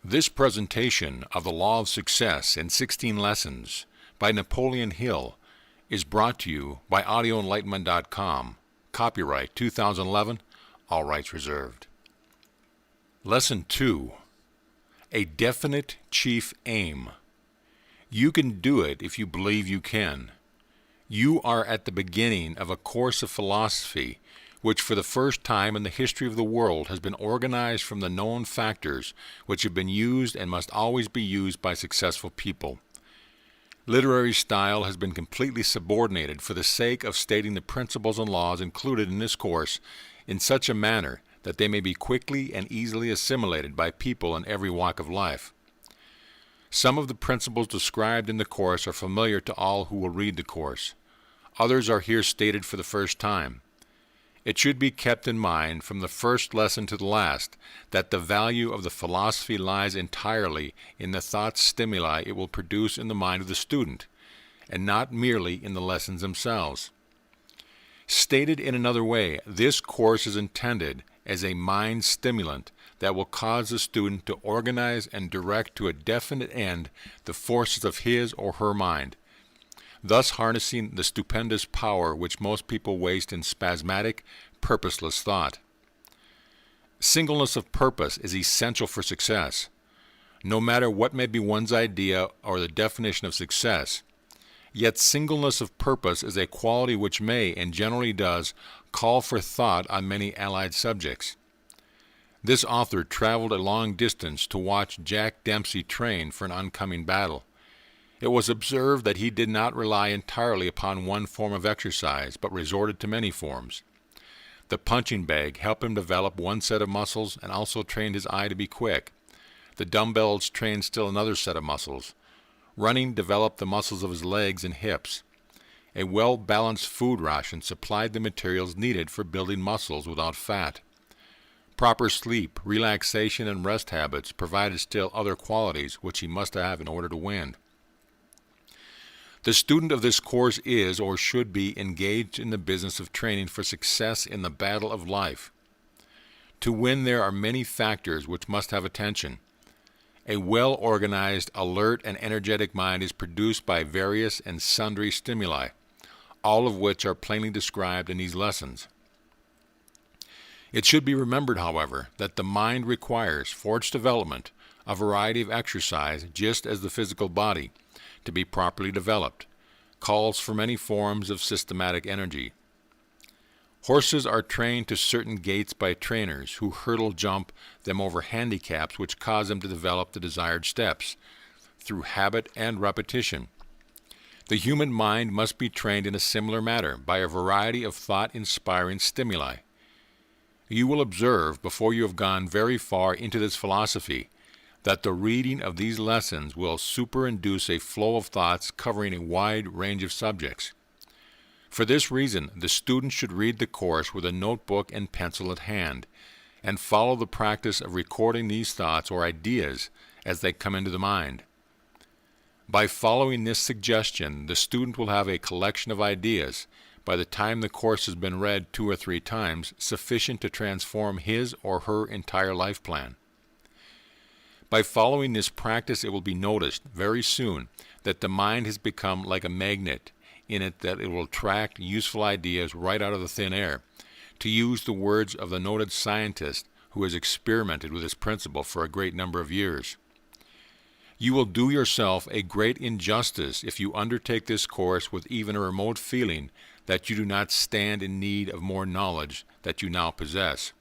This presentation of the Law of Success in 16 Lessons by Napoleon Hill is brought to you by audioenlightenment.com. Copyright 2011, all rights reserved. Lesson 2. A definite chief aim. You can do it if you believe you can. You are at the beginning of a course of philosophy which for the first time in the history of the world has been organized from the known factors which have been used and must always be used by successful people. Literary style has been completely subordinated for the sake of stating the principles and laws included in this course in such a manner that they may be quickly and easily assimilated by people in every walk of life. Some of the principles described in the course are familiar to all who will read the course. Others are here stated for the first time. It should be kept in mind from the first lesson to the last that the value of the philosophy lies entirely in the thought stimuli it will produce in the mind of the student, and not merely in the lessons themselves. Stated in another way, this course is intended as a mind stimulant that will cause the student to organize and direct to a definite end the forces of his or her mind, thus harnessing the stupendous power which most people waste in spasmodic, purposeless thought. Singleness of purpose is essential for success. No matter what may be one's idea or the definition of success, yet singleness of purpose is a quality which may, and generally does, call for thought on many allied subjects. This author traveled a long distance to watch Jack Dempsey train for an oncoming battle. It was observed that he did not rely entirely upon one form of exercise, but resorted to many forms. The punching bag helped him develop one set of muscles and also trained his eye to be quick. The dumbbells trained still another set of muscles. Running developed the muscles of his legs and hips. A well-balanced food ration supplied the materials needed for building muscles without fat. Proper sleep, relaxation, and rest habits provided still other qualities which he must have in order to win. The student of this course is, or should be, engaged in the business of training for success in the battle of life. To win there are many factors which must have attention. A well-organized, alert, and energetic mind is produced by various and sundry stimuli, all of which are plainly described in these lessons. It should be remembered, however, that the mind requires, for its development, a variety of exercise, just as the physical body, to be properly developed, calls for many forms of systematic energy. Horses are trained to certain gaits by trainers who hurdle jump them over handicaps which cause them to develop the desired steps, through habit and repetition. The human mind must be trained in a similar manner by a variety of thought-inspiring stimuli. You will observe, before you have gone very far into this philosophy, that the reading of these lessons will superinduce a flow of thoughts covering a wide range of subjects. For this reason, the student should read the course with a notebook and pencil at hand, and follow the practice of recording these thoughts or ideas as they come into the mind. By following this suggestion, the student will have a collection of ideas, by the time the course has been read 2 or 3 times, sufficient to transform his or her entire life plan. By following this practice, it will be noticed very soon that the mind has become like a magnet, in it that it will attract useful ideas right out of the thin air, to use the words of the noted scientist who has experimented with this principle for a great number of years. You will do yourself a great injustice if you undertake this course with even a remote feeling that you do not stand in need of more knowledge that you now possess.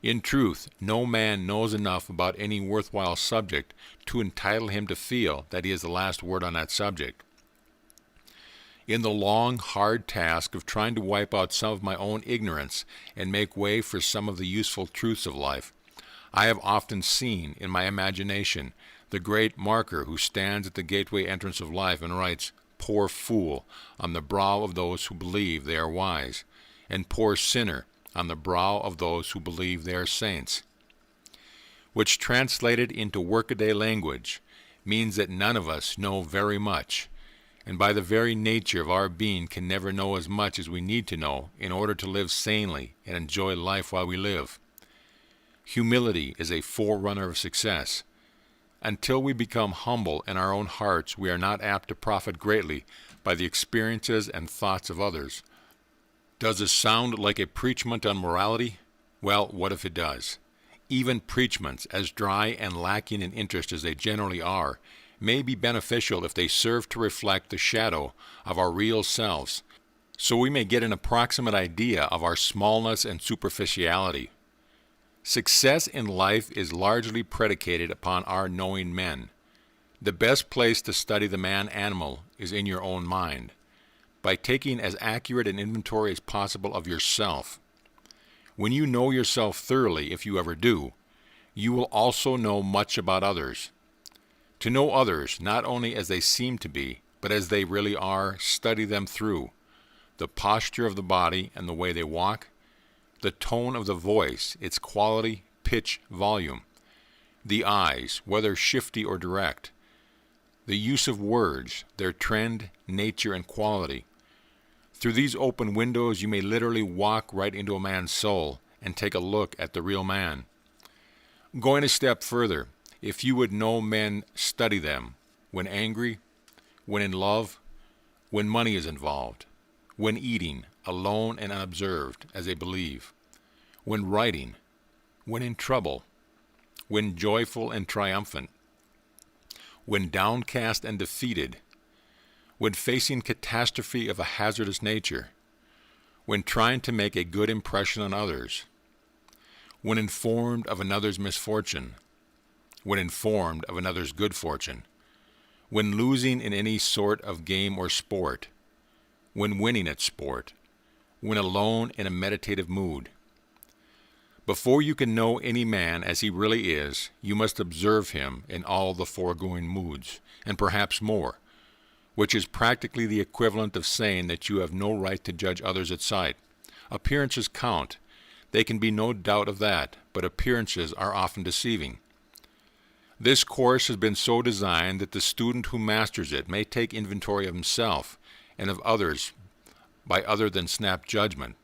In truth, no man knows enough about any worthwhile subject to entitle him to feel that he has the last word on that subject. In the long, hard task of trying to wipe out some of my own ignorance and make way for some of the useful truths of life, I have often seen, in my imagination, the great marker who stands at the gateway entrance of life and writes, "Poor fool," on the brow of those who believe they are wise, and "Poor sinner," on the brow of those who believe they are saints. Which, translated into workaday language, means that none of us know very much, and by the very nature of our being can never know as much as we need to know in order to live sanely and enjoy life while we live. Humility is a forerunner of success, Until we become humble in our own hearts, we are not apt to profit greatly by the experiences and thoughts of others. Does this sound like a preachment on morality? Well, what if it does? Even preachments, as dry and lacking in interest as they generally are, may be beneficial if they serve to reflect the shadow of our real selves, so we may get an approximate idea of our smallness and superficiality. Success in life is largely predicated upon our knowing men. The best place to study the man-animal is in your own mind, by taking as accurate an inventory as possible of yourself. When you know yourself thoroughly, if you ever do, you will also know much about others. To know others, not only as they seem to be, but as they really are, study them through the posture of the body and the way they walk, the tone of the voice, its quality, pitch, volume, the eyes, whether shifty or direct, the use of words, their trend, nature, and quality. Through these open windows, you may literally walk right into a man's soul and take a look at the real man. Going a step further, if you would know men, study them when angry, when in love, when money is involved, when eating, alone and unobserved, as they believe, when writing, when in trouble, when joyful and triumphant, when downcast and defeated, when facing catastrophe of a hazardous nature, when trying to make a good impression on others, when informed of another's misfortune, when informed of another's good fortune, when losing in any sort of game or sport, when winning at sport, when alone in a meditative mood. Before you can know any man as he really is, you must observe him in all the foregoing moods, and perhaps more, which is practically the equivalent of saying that you have no right to judge others at sight. Appearances count. There can be no doubt of that, but appearances are often deceiving. This course has been so designed that the student who masters it may take inventory of himself and of others by other than snap judgment.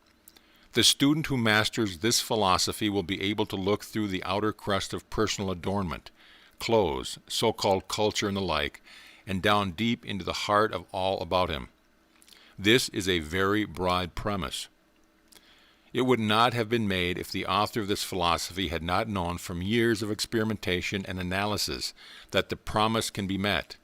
The student who masters this philosophy will be able to look through the outer crust of personal adornment, clothes, so-called culture and the like, and down deep into the heart of all about him. This is a very broad premise. It would not have been made if the author of this philosophy had not known from years of experimentation and analysis that the promise can be met.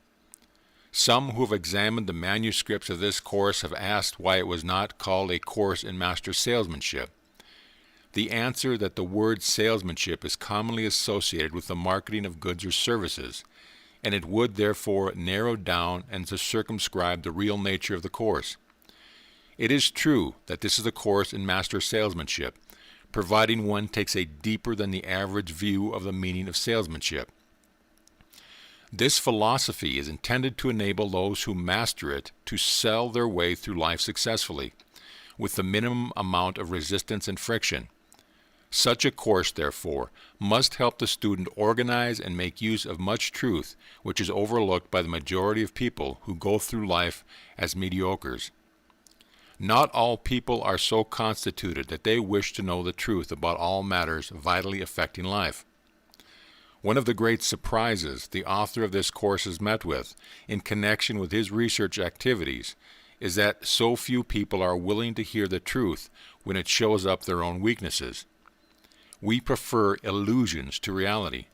Some who have examined the manuscripts of this course have asked why it was not called a course in master salesmanship. The answer that the word salesmanship is commonly associated with the marketing of goods or services, and it would therefore narrow down and to circumscribe the real nature of the course. It is true that this is a course in master salesmanship, providing one takes a deeper than the average view of the meaning of salesmanship. This philosophy is intended to enable those who master it to sell their way through life successfully, with the minimum amount of resistance and friction. Such a course, therefore, must help the student organize and make use of much truth which is overlooked by the majority of people who go through life as mediocres. Not all people are so constituted that they wish to know the truth about all matters vitally affecting life. One of the great surprises the author of this course has met with in connection with his research activities is that so few people are willing to hear the truth when it shows up their own weaknesses. We prefer illusions to reality.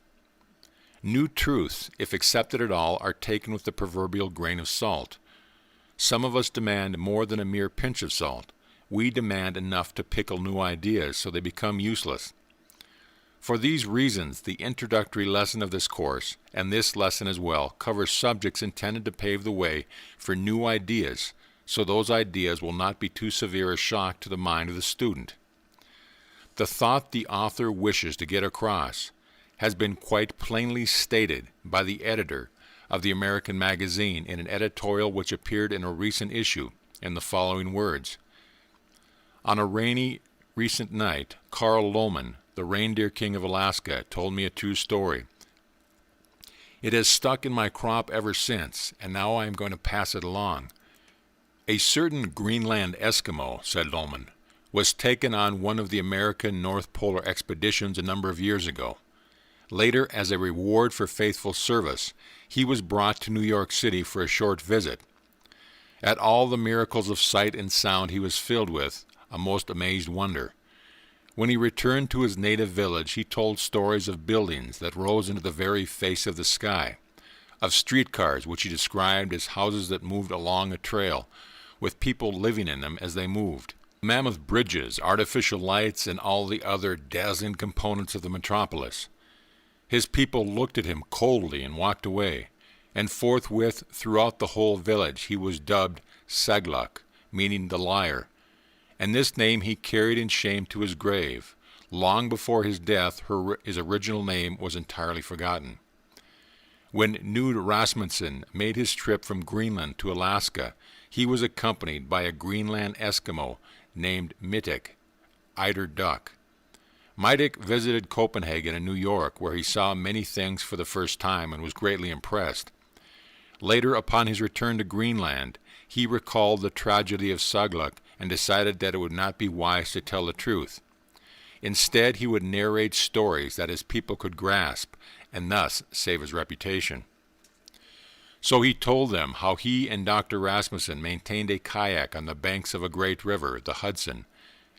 New truths, if accepted at all, are taken with the proverbial grain of salt. Some of us demand more than a mere pinch of salt. We demand enough to pickle new ideas so they become useless. For these reasons, the introductory lesson of this course, and this lesson as well, covers subjects intended to pave the way for new ideas, so those ideas will not be too severe a shock to the mind of the student. The thought the author wishes to get across has been quite plainly stated by the editor of the American magazine in an editorial which appeared in a recent issue in the following words. On a rainy, recent night, Carl Lohman, the reindeer king of Alaska, told me a true story. It has stuck in my crop ever since, and now I am going to pass it along. A certain Greenland Eskimo, said Lohman, was taken on one of the American North Polar expeditions a number of years ago. Later, as a reward for faithful service, he was brought to New York City for a short visit. At all the miracles of sight and sound he was filled with a most amazed wonder. When he returned to his native village, he told stories of buildings that rose into the very face of the sky, of streetcars which he described as houses that moved along a trail, with people living in them as they moved, mammoth bridges, artificial lights, and all the other dazzling components of the metropolis. His people looked at him coldly and walked away, and forthwith throughout the whole village he was dubbed Saglok, meaning the liar, and this name he carried in shame to his grave. Long before his death, his original name was entirely forgotten. When Knud Rasmussen made his trip from Greenland to Alaska, he was accompanied by a Greenland Eskimo named Mitek, eider duck. Mitek visited Copenhagen and New York, where he saw many things for the first time and was greatly impressed. Later, upon his return to Greenland, he recalled the tragedy of Saglok and decided that it would not be wise to tell the truth. Instead, he would narrate stories that his people could grasp, and thus save his reputation. So he told them how he and Dr. Rasmussen maintained a kayak on the banks of a great river, the Hudson,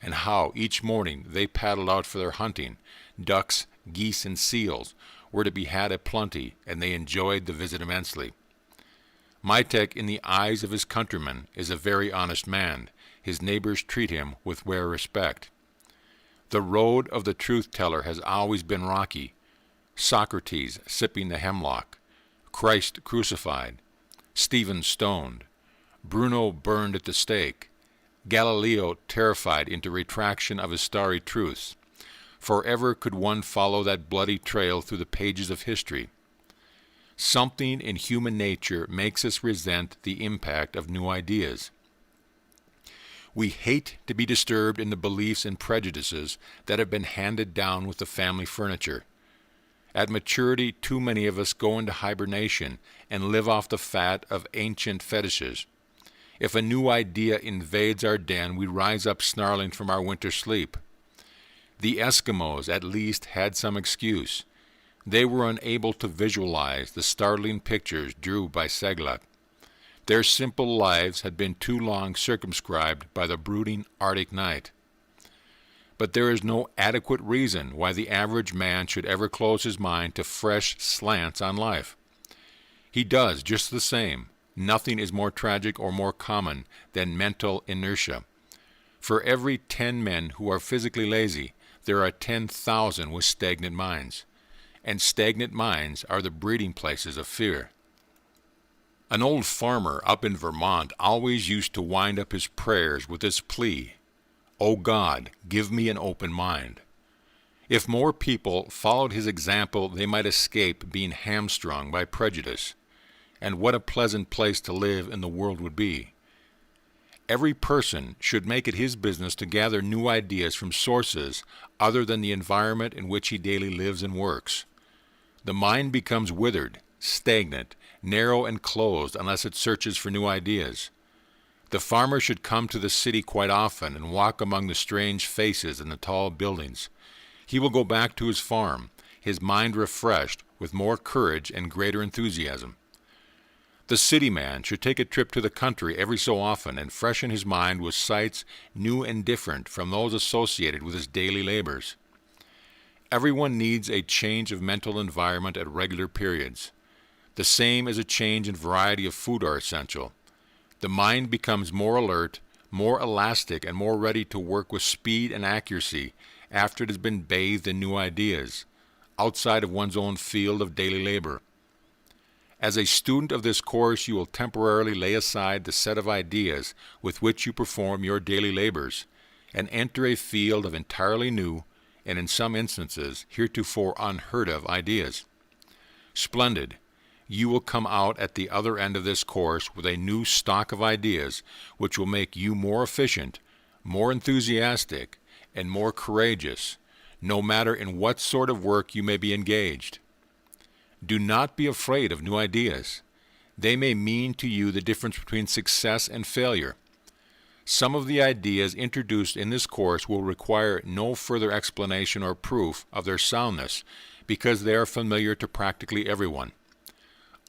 and how each morning they paddled out for their hunting. Ducks, geese, and seals were to be had aplenty, and they enjoyed the visit immensely. Mitek, in the eyes of his countrymen, is a very honest man. His neighbors treat him with rare respect. The road of the truth-teller has always been rocky. Socrates sipping the hemlock, Christ crucified, Stephen stoned, Bruno burned at the stake, Galileo terrified into retraction of his starry truths. Forever could one follow that bloody trail through the pages of history. Something in human nature makes us resent the impact of new ideas. We hate to be disturbed in the beliefs and prejudices that have been handed down with the family furniture. At maturity, too many of us go into hibernation and live off the fat of ancient fetishes. If a new idea invades our den, we rise up snarling from our winter sleep. The Eskimos, at least, had some excuse. They were unable to visualize the startling pictures drewn by Saglok. Their simple lives had been too long circumscribed by the brooding Arctic night. But there is no adequate reason why the average man should ever close his mind to fresh slants on life. He does just the same. Nothing is more tragic or more common than mental inertia. For every 10 men who are physically lazy, there are 10,000 with stagnant minds. And stagnant minds are the breeding places of fear. An old farmer up in Vermont always used to wind up his prayers with this plea, "O God, give me an open mind." If more people followed his example, they might escape being hamstrung by prejudice. And what a pleasant place to live in the world would be. Every person should make it his business to gather new ideas from sources other than the environment in which he daily lives and works. The mind becomes withered, stagnant, narrow, and closed unless it searches for new ideas. The farmer should come to the city quite often and walk among the strange faces and the tall buildings. He will go back to his farm, his mind refreshed with more courage and greater enthusiasm. The city man should take a trip to the country every so often and freshen his mind with sights new and different from those associated with his daily labors. Everyone needs a change of mental environment at regular periods. The same as a change in variety of food are essential. The mind becomes more alert, more elastic, and more ready to work with speed and accuracy after it has been bathed in new ideas, outside of one's own field of daily labor. As a student of this course, you will temporarily lay aside the set of ideas with which you perform your daily labors, and enter a field of entirely new, and in some instances, heretofore unheard of ideas. Splendid! You will come out at the other end of this course with a new stock of ideas which will make you more efficient, more enthusiastic, and more courageous, no matter in what sort of work you may be engaged. Do not be afraid of new ideas. They may mean to you the difference between success and failure. Some of the ideas introduced in this course will require no further explanation or proof of their soundness, because they are familiar to practically everyone.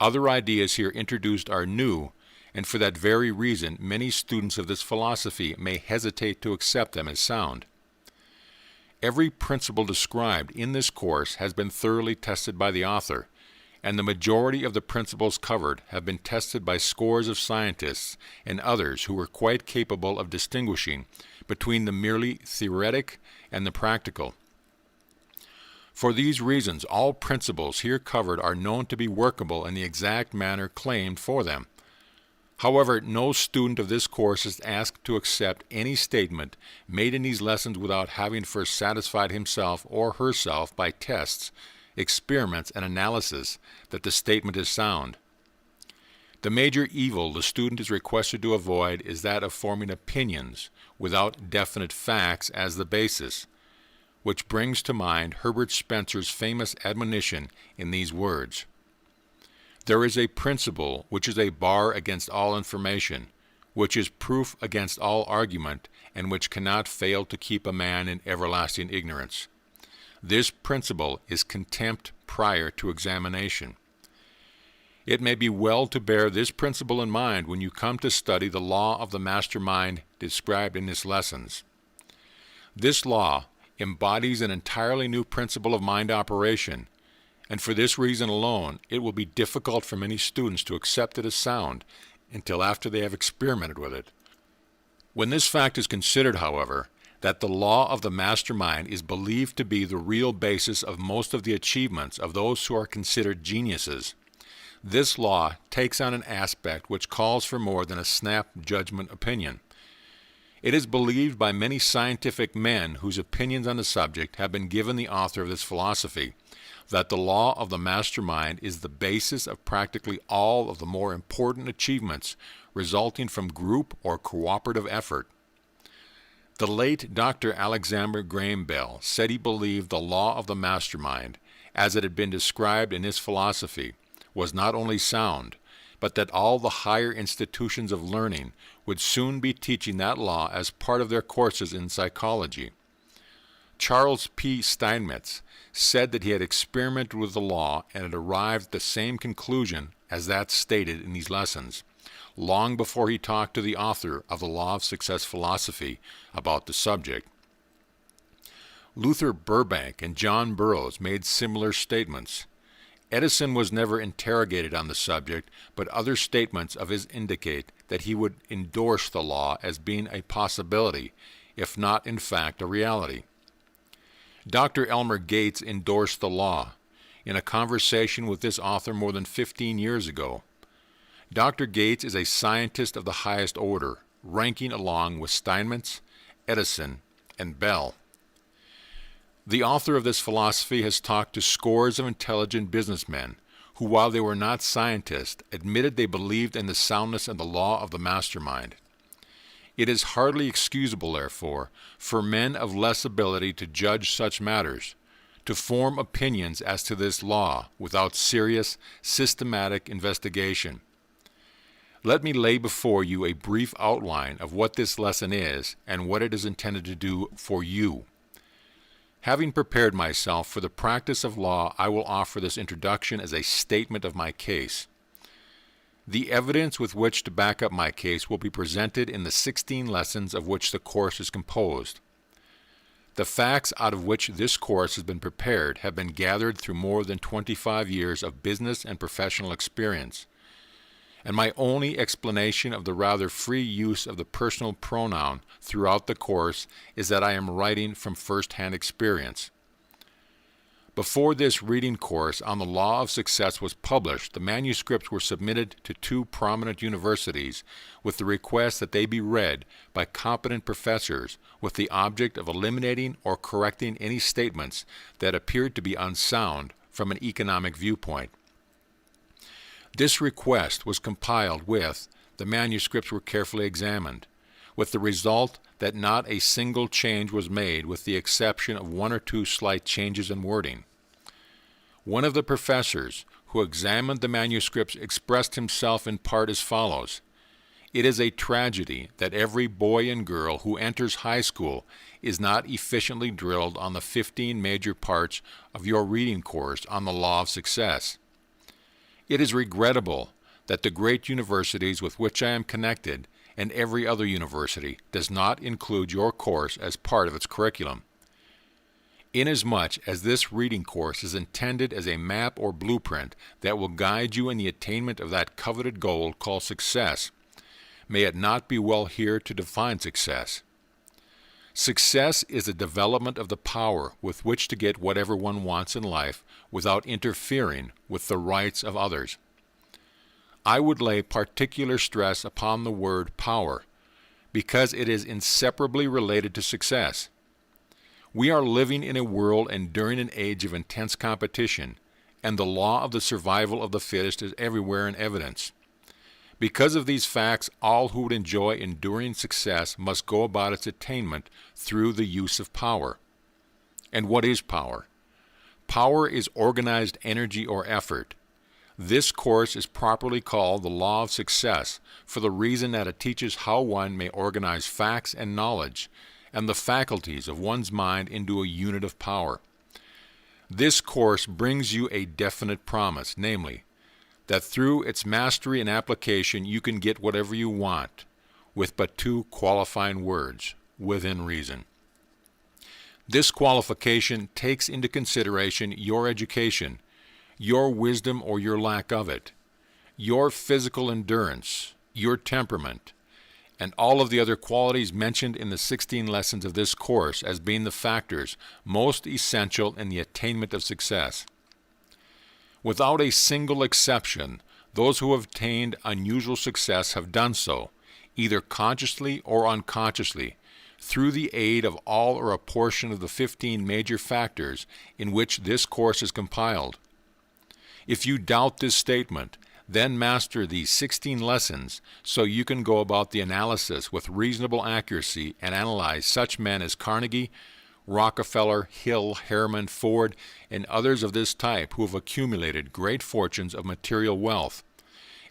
Other ideas here introduced are new, and for that very reason many students of this philosophy may hesitate to accept them as sound. Every principle described in this course has been thoroughly tested by the author, and the majority of the principles covered have been tested by scores of scientists and others who were quite capable of distinguishing between the merely theoretic and the practical. For these reasons, all principles here covered are known to be workable in the exact manner claimed for them. However, no student of this course is asked to accept any statement made in these lessons without having first satisfied himself or herself by tests, experiments, and analysis that the statement is sound. The major evil the student is requested to avoid is that of forming opinions without definite facts as the basis, which brings to mind Herbert Spencer's famous admonition in these words: "There is a principle which is a bar against all information, which is proof against all argument, and which cannot fail to keep a man in everlasting ignorance. This principle is contempt prior to examination." It may be well to bear this principle in mind when you come to study the law of the mastermind described in these lessons. This law embodies an entirely new principle of mind operation, and for this reason alone, it will be difficult for many students to accept it as sound until after they have experimented with it. When this fact is considered, however, that the law of the mastermind is believed to be the real basis of most of the achievements of those who are considered geniuses, this law takes on an aspect which calls for more than a snap judgment opinion. It is believed by many scientific men whose opinions on the subject have been given the author of this philosophy that the law of the mastermind is the basis of practically all of the more important achievements resulting from group or cooperative effort. The late Dr. Alexander Graham Bell said he believed the law of the mastermind, as it had been described in his philosophy, was not only sound, but that all the higher institutions of learning would soon be teaching that law as part of their courses in psychology. Charles P. Steinmetz said that he had experimented with the law and had arrived at the same conclusion as that stated in these lessons, long before he talked to the author of the Law of Success philosophy about the subject. Luther Burbank and John Burroughs made similar statements. Edison was never interrogated on the subject, but other statements of his indicate that he would endorse the law as being a possibility, if not in fact a reality. Dr. Elmer Gates endorsed the law in a conversation with this author more than 15 years ago. Dr. Gates is a scientist of the highest order, ranking along with Steinmetz, Edison, and Bell. The author of this philosophy has talked to scores of intelligent businessmen who, while they were not scientists, admitted they believed in the soundness of the law of the mastermind. It is hardly excusable, therefore, for men of less ability to judge such matters, to form opinions as to this law without serious, systematic investigation. Let me lay before you a brief outline of what this lesson is and what it is intended to do for you. Having prepared myself for the practice of law, I will offer this introduction as a statement of my case. The evidence with which to back up my case will be presented in the 16 lessons of which the course is composed. The facts out of which this course has been prepared have been gathered through more than 25 years of business and professional experience, and my only explanation of the rather free use of the personal pronoun throughout the course is that I am writing from first-hand experience. Before this reading course on the Law of Success was published, the manuscripts were submitted to 2 prominent universities with the request that they be read by competent professors with the object of eliminating or correcting any statements that appeared to be unsound from an economic viewpoint. This request was compiled with, the manuscripts were carefully examined, with the result that not a single change was made with the exception of 1 or 2 slight changes in wording. One of the professors who examined the manuscripts expressed himself in part as follows: It is a tragedy that every boy and girl who enters high school is not efficiently drilled on the 15 major parts of your reading course on the law of success. It is regrettable that the great universities with which I am connected and every other university does not include your course as part of its curriculum. Inasmuch as this reading course is intended as a map or blueprint that will guide you in the attainment of that coveted goal called success, may it not be well here to define success. Success is the development of the power with which to get whatever one wants in life without interfering with the rights of others. I would lay particular stress upon the word power because it is inseparably related to success. We are living in a world and during an age of intense competition, and the law of the survival of the fittest is everywhere in evidence. Because of these facts, all who would enjoy enduring success must go about its attainment through the use of power. And what is power? Power is organized energy or effort. This course is properly called the law of success for the reason that it teaches how one may organize facts and knowledge and the faculties of one's mind into a unit of power. This course brings you a definite promise, namely, that through its mastery and application you can get whatever you want, with but two qualifying words, within reason. This qualification takes into consideration your education, your wisdom or your lack of it, your physical endurance, your temperament, and all of the other qualities mentioned in the 16 lessons of this course as being the factors most essential in the attainment of success. Without a single exception, those who have attained unusual success have done so, either consciously or unconsciously, through the aid of all or a portion of the 15 major factors in which this course is compiled. If you doubt this statement, then master these 16 lessons so you can go about the analysis with reasonable accuracy and analyze such men as Carnegie, Rockefeller, Hill, Harriman, Ford, and others of this type who have accumulated great fortunes of material wealth,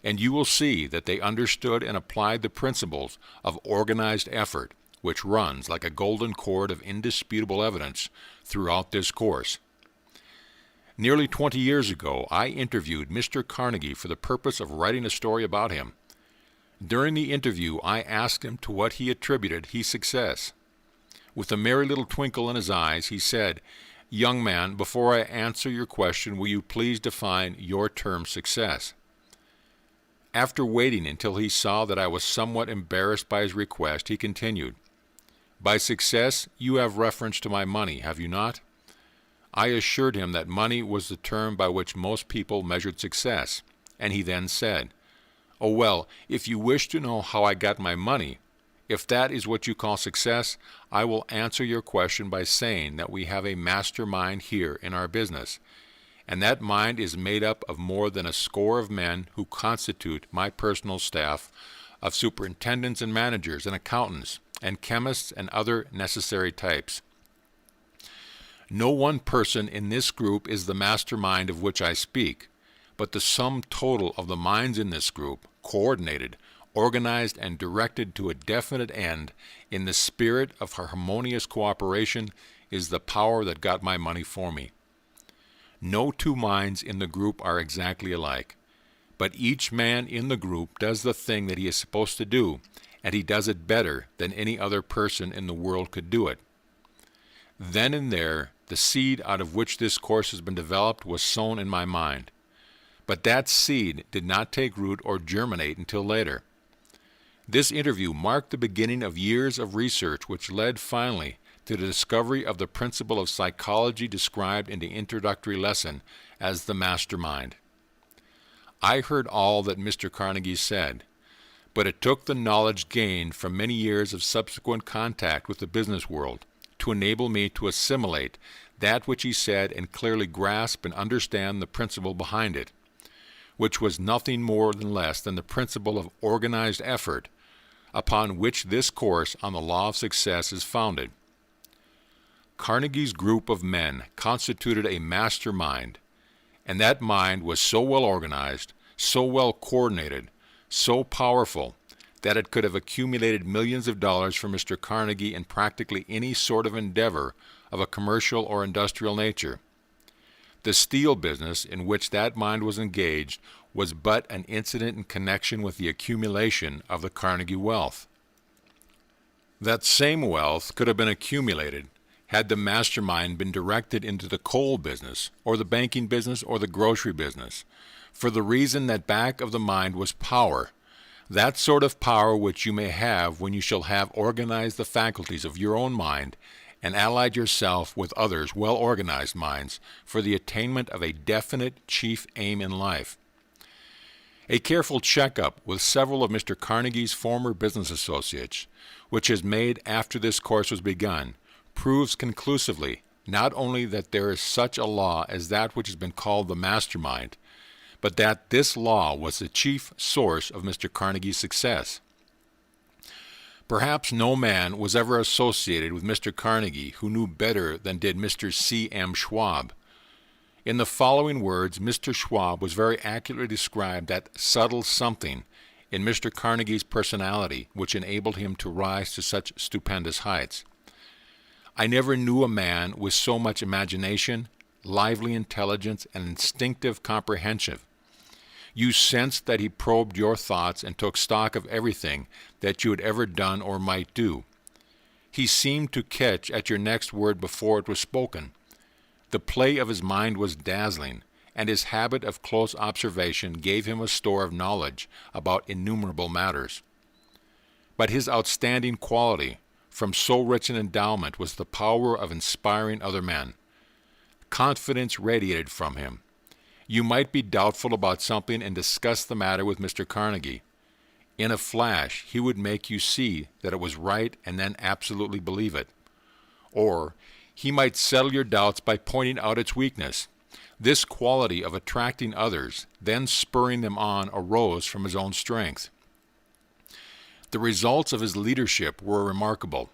and you will see that they understood and applied the principles of organized effort, which runs like a golden cord of indisputable evidence throughout this course. Nearly 20 years ago, I interviewed Mr. Carnegie for the purpose of writing a story about him. During the interview, I asked him to what he attributed his success. With a merry little twinkle in his eyes, he said, "Young man, before I answer your question, will you please define your term success?" After waiting until he saw that I was somewhat embarrassed by his request, he continued, "By success, you have reference to my money, have you not?" I assured him that money was the term by which most people measured success, and he then said, "Oh well, if you wish to know how I got my money, if that is what you call success, I will answer your question by saying that we have a mastermind here in our business, and that mind is made up of more than a score of men who constitute my personal staff of superintendents and managers and accountants and chemists and other necessary types. No one person in this group is the mastermind of which I speak, but the sum total of the minds in this group, coordinated, organized, and directed to a definite end in the spirit of harmonious cooperation, is the power that got my money for me. No two minds in the group are exactly alike, but each man in the group does the thing that he is supposed to do, and he does it better than any other person in the world could do it. Then and there, the seed out of which this course has been developed was sown in my mind. But that seed did not take root or germinate until later. This interview marked the beginning of years of research which led finally to the discovery of the principle of psychology described in the introductory lesson as the mastermind. I heard all that Mr. Carnegie said, but it took the knowledge gained from many years of subsequent contact with the business world to enable me to assimilate that which he said and clearly grasp and understand the principle behind it, which was nothing more than less than the principle of organized effort upon which this course on the law of success is founded. Carnegie's group of men constituted a master mind, and that mind was so well organized, so well coordinated, so powerful, that it could have accumulated millions of dollars for Mr. Carnegie in practically any sort of endeavor of a commercial or industrial nature. The steel business in which that mind was engaged was but an incident in connection with the accumulation of the Carnegie wealth. That same wealth could have been accumulated had the mastermind been directed into the coal business, or the banking business, or the grocery business, for the reason that back of the mind was power, that sort of power which you may have when you shall have organized the faculties of your own mind and allied yourself with others' well-organized minds for the attainment of a definite chief aim in life. A careful checkup with several of Mr. Carnegie's former business associates, which is made after this course was begun, proves conclusively not only that there is such a law as that which has been called the mastermind, but that this law was the chief source of Mr. Carnegie's success. Perhaps no man was ever associated with Mr. Carnegie who knew better than did Mr. C. M. Schwab. In the following words, Mr. Schwab was very accurately described that subtle something in Mr. Carnegie's personality which enabled him to rise to such stupendous heights. I never knew a man with so much imagination, lively intelligence, and instinctive comprehension. You sensed that he probed your thoughts and took stock of everything that you had ever done or might do. He seemed to catch at your next word before it was spoken. The play of his mind was dazzling, and his habit of close observation gave him a store of knowledge about innumerable matters. But his outstanding quality, from so rich an endowment, was the power of inspiring other men. Confidence radiated from him. You might be doubtful about something and discuss the matter with Mr. Carnegie. In a flash, he would make you see that it was right and then absolutely believe it. Or he might settle your doubts by pointing out its weakness. This quality of attracting others, then spurring them on, arose from his own strength. The results of his leadership were remarkable.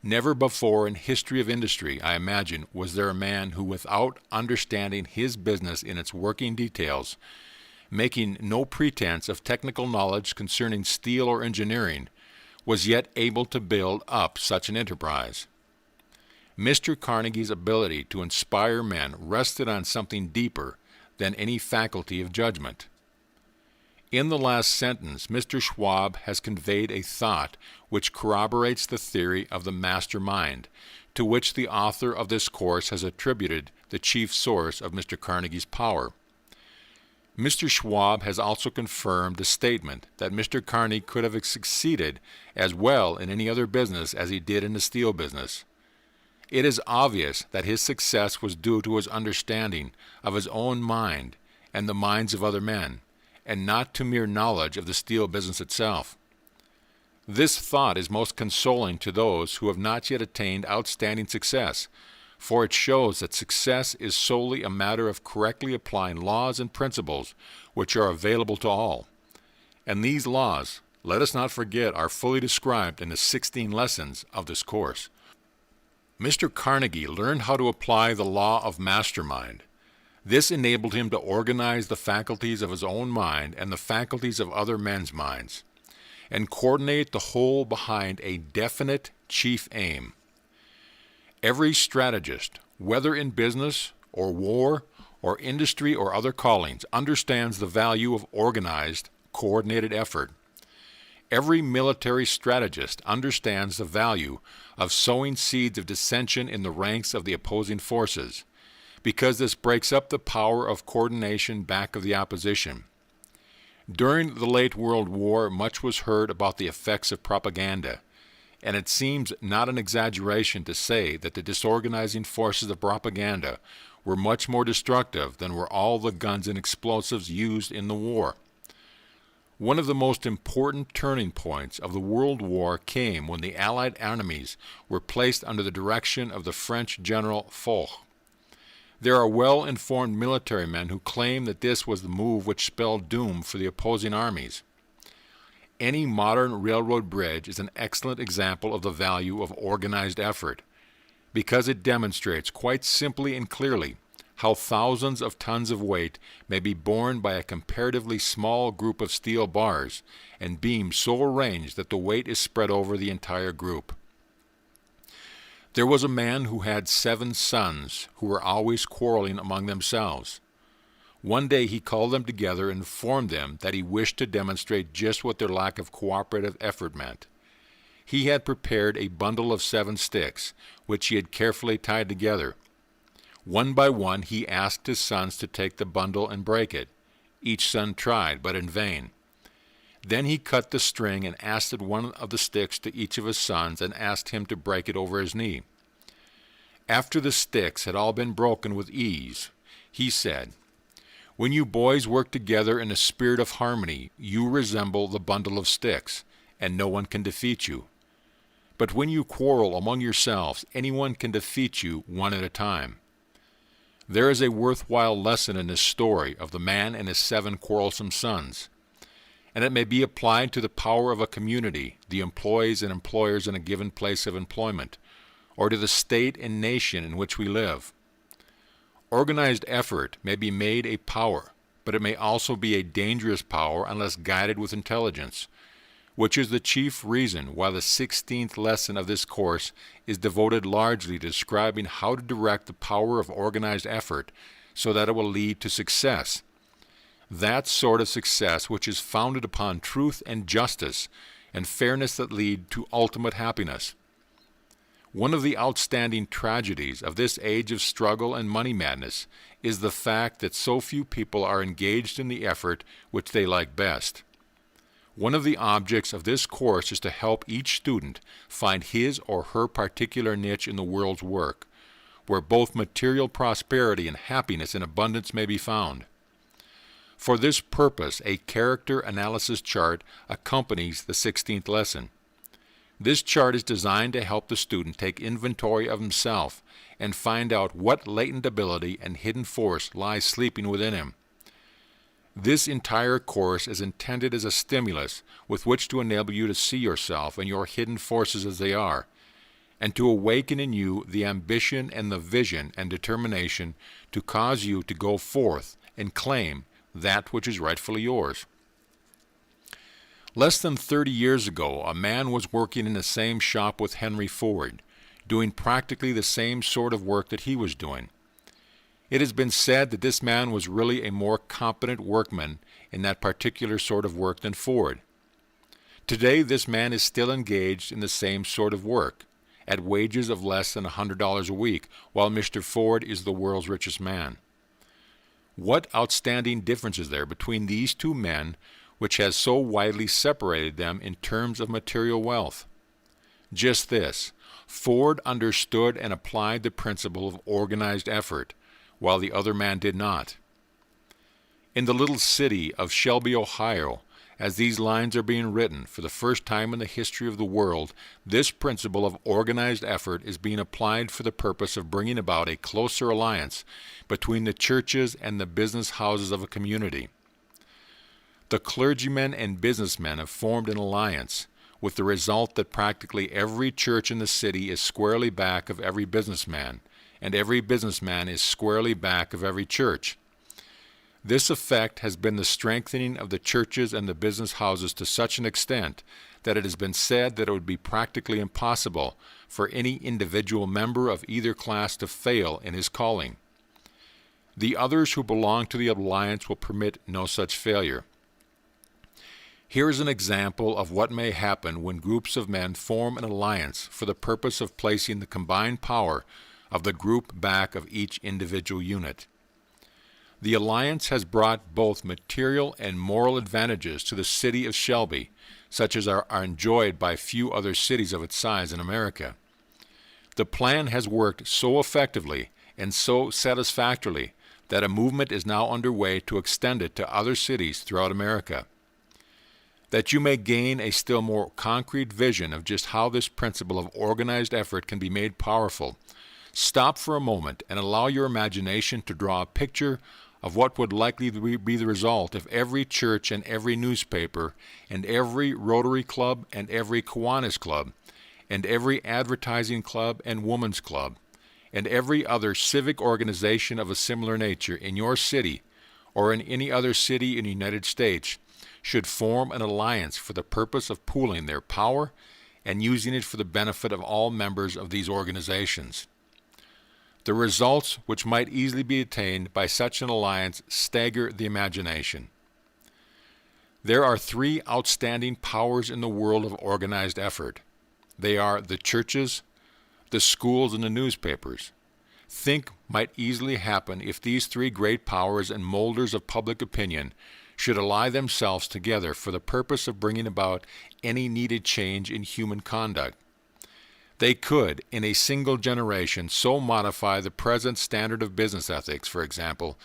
Never before in history of industry, I imagine, was there a man who, without understanding his business in its working details, making no pretense of technical knowledge concerning steel or engineering, was yet able to build up such an enterprise. Mr. Carnegie's ability to inspire men rested on something deeper than any faculty of judgment. In the last sentence, Mr. Schwab has conveyed a thought which corroborates the theory of the master mind, to which the author of this course has attributed the chief source of Mr. Carnegie's power. Mr. Schwab has also confirmed the statement that Mr. Carnegie could have succeeded as well in any other business as he did in the steel business. It is obvious that his success was due to his understanding of his own mind and the minds of other men, and not to mere knowledge of the steel business itself. This thought is most consoling to those who have not yet attained outstanding success, for it shows that success is solely a matter of correctly applying laws and principles which are available to all. And these laws, let us not forget, are fully described in the 16 lessons of this course. Mr. Carnegie learned how to apply the law of mastermind. This enabled him to organize the faculties of his own mind and the faculties of other men's minds, and coordinate the whole behind a definite chief aim. Every strategist, whether in business or war or industry or other callings, understands the value of organized, coordinated effort. Every military strategist understands the value of sowing seeds of dissension in the ranks of the opposing forces, because this breaks up the power of coordination back of the opposition. During the late World War, much was heard about the effects of propaganda, and it seems not an exaggeration to say that the disorganizing forces of propaganda were much more destructive than were all the guns and explosives used in the war. One of the most important turning points of the World War came when the Allied armies were placed under the direction of the French General Foch. There are well-informed military men who claim that this was the move which spelled doom for the opposing armies. Any modern railroad bridge is an excellent example of the value of organized effort, because it demonstrates quite simply and clearly how thousands of tons of weight may be borne by a comparatively small group of steel bars and beams so arranged that the weight is spread over the entire group. There was a man who had 7 sons who were always quarreling among themselves. One day he called them together and informed them that he wished to demonstrate just what their lack of cooperative effort meant. He had prepared a bundle of 7 sticks, which he had carefully tied together. One by one he asked his sons to take the bundle and break it. Each son tried, but in vain. Then he cut the string and asked one of the sticks to each of his sons and asked him to break it over his knee. After the sticks had all been broken with ease, he said, "When you boys work together in a spirit of harmony, you resemble the bundle of sticks, and no one can defeat you. But when you quarrel among yourselves, anyone can defeat you one at a time." There is a worthwhile lesson in this story of the man and his 7 quarrelsome sons, and it may be applied to the power of a community, the employees and employers in a given place of employment, or to the state and nation in which we live. Organized effort may be made a power, but it may also be a dangerous power unless guided with intelligence, which is the chief reason why the 16th lesson of this course is devoted largely to describing how to direct the power of organized effort so that it will lead to success. That sort of success which is founded upon truth and justice and fairness that lead to ultimate happiness. One of the outstanding tragedies of this age of struggle and money madness is the fact that so few people are engaged in the effort which they like best. One of the objects of this course is to help each student find his or her particular niche in the world's work, where both material prosperity and happiness in abundance may be found. For this purpose, a character analysis chart accompanies the 16th lesson. This chart is designed to help the student take inventory of himself and find out what latent ability and hidden force lies sleeping within him. This entire course is intended as a stimulus with which to enable you to see yourself and your hidden forces as they are, and to awaken in you the ambition and the vision and determination to cause you to go forth and claim that which is rightfully yours. Less than 30 years ago, a man was working in the same shop with Henry Ford, doing practically the same sort of work that he was doing. It has been said that this man was really a more competent workman in that particular sort of work than Ford. Today, this man is still engaged in the same sort of work, at wages of less than $100 a week, while Mr. Ford is the world's richest man. What outstanding difference is there between these two men which has so widely separated them in terms of material wealth? Just this: Ford understood and applied the principle of organized effort, while the other man did not. In the little city of Shelby, Ohio, as these lines are being written, for the first time in the history of the world, this principle of organized effort is being applied for the purpose of bringing about a closer alliance between the churches and the business houses of a community. The clergymen and businessmen have formed an alliance, with the result that practically every church in the city is squarely back of every businessman, and every businessman is squarely back of every church. This effect has been the strengthening of the churches and the business houses to such an extent that it has been said that it would be practically impossible for any individual member of either class to fail in his calling. The others who belong to the alliance will permit no such failure. Here is an example of what may happen when groups of men form an alliance for the purpose of placing the combined power of the group back of each individual unit. The alliance has brought both material and moral advantages to the city of Shelby, such as are enjoyed by few other cities of its size in America. The plan has worked so effectively and so satisfactorily that a movement is now underway to extend it to other cities throughout America. That you may gain a still more concrete vision of just how this principle of organized effort can be made powerful, stop for a moment and allow your imagination to draw a picture of what would likely be the result if every church and every newspaper and every Rotary Club and every Kiwanis Club and every advertising club and women's club and every other civic organization of a similar nature in your city or in any other city in the United States should form an alliance for the purpose of pooling their power and using it for the benefit of all members of these organizations. The results which might easily be attained by such an alliance stagger the imagination. There are three outstanding powers in the world of organized effort. They are the churches, the schools, and the newspapers. Think might easily happen if these three great powers and molders of public opinion should ally themselves together for the purpose of bringing about any needed change in human conduct. They could, in a single generation, so modify the present standard of business ethics, for example,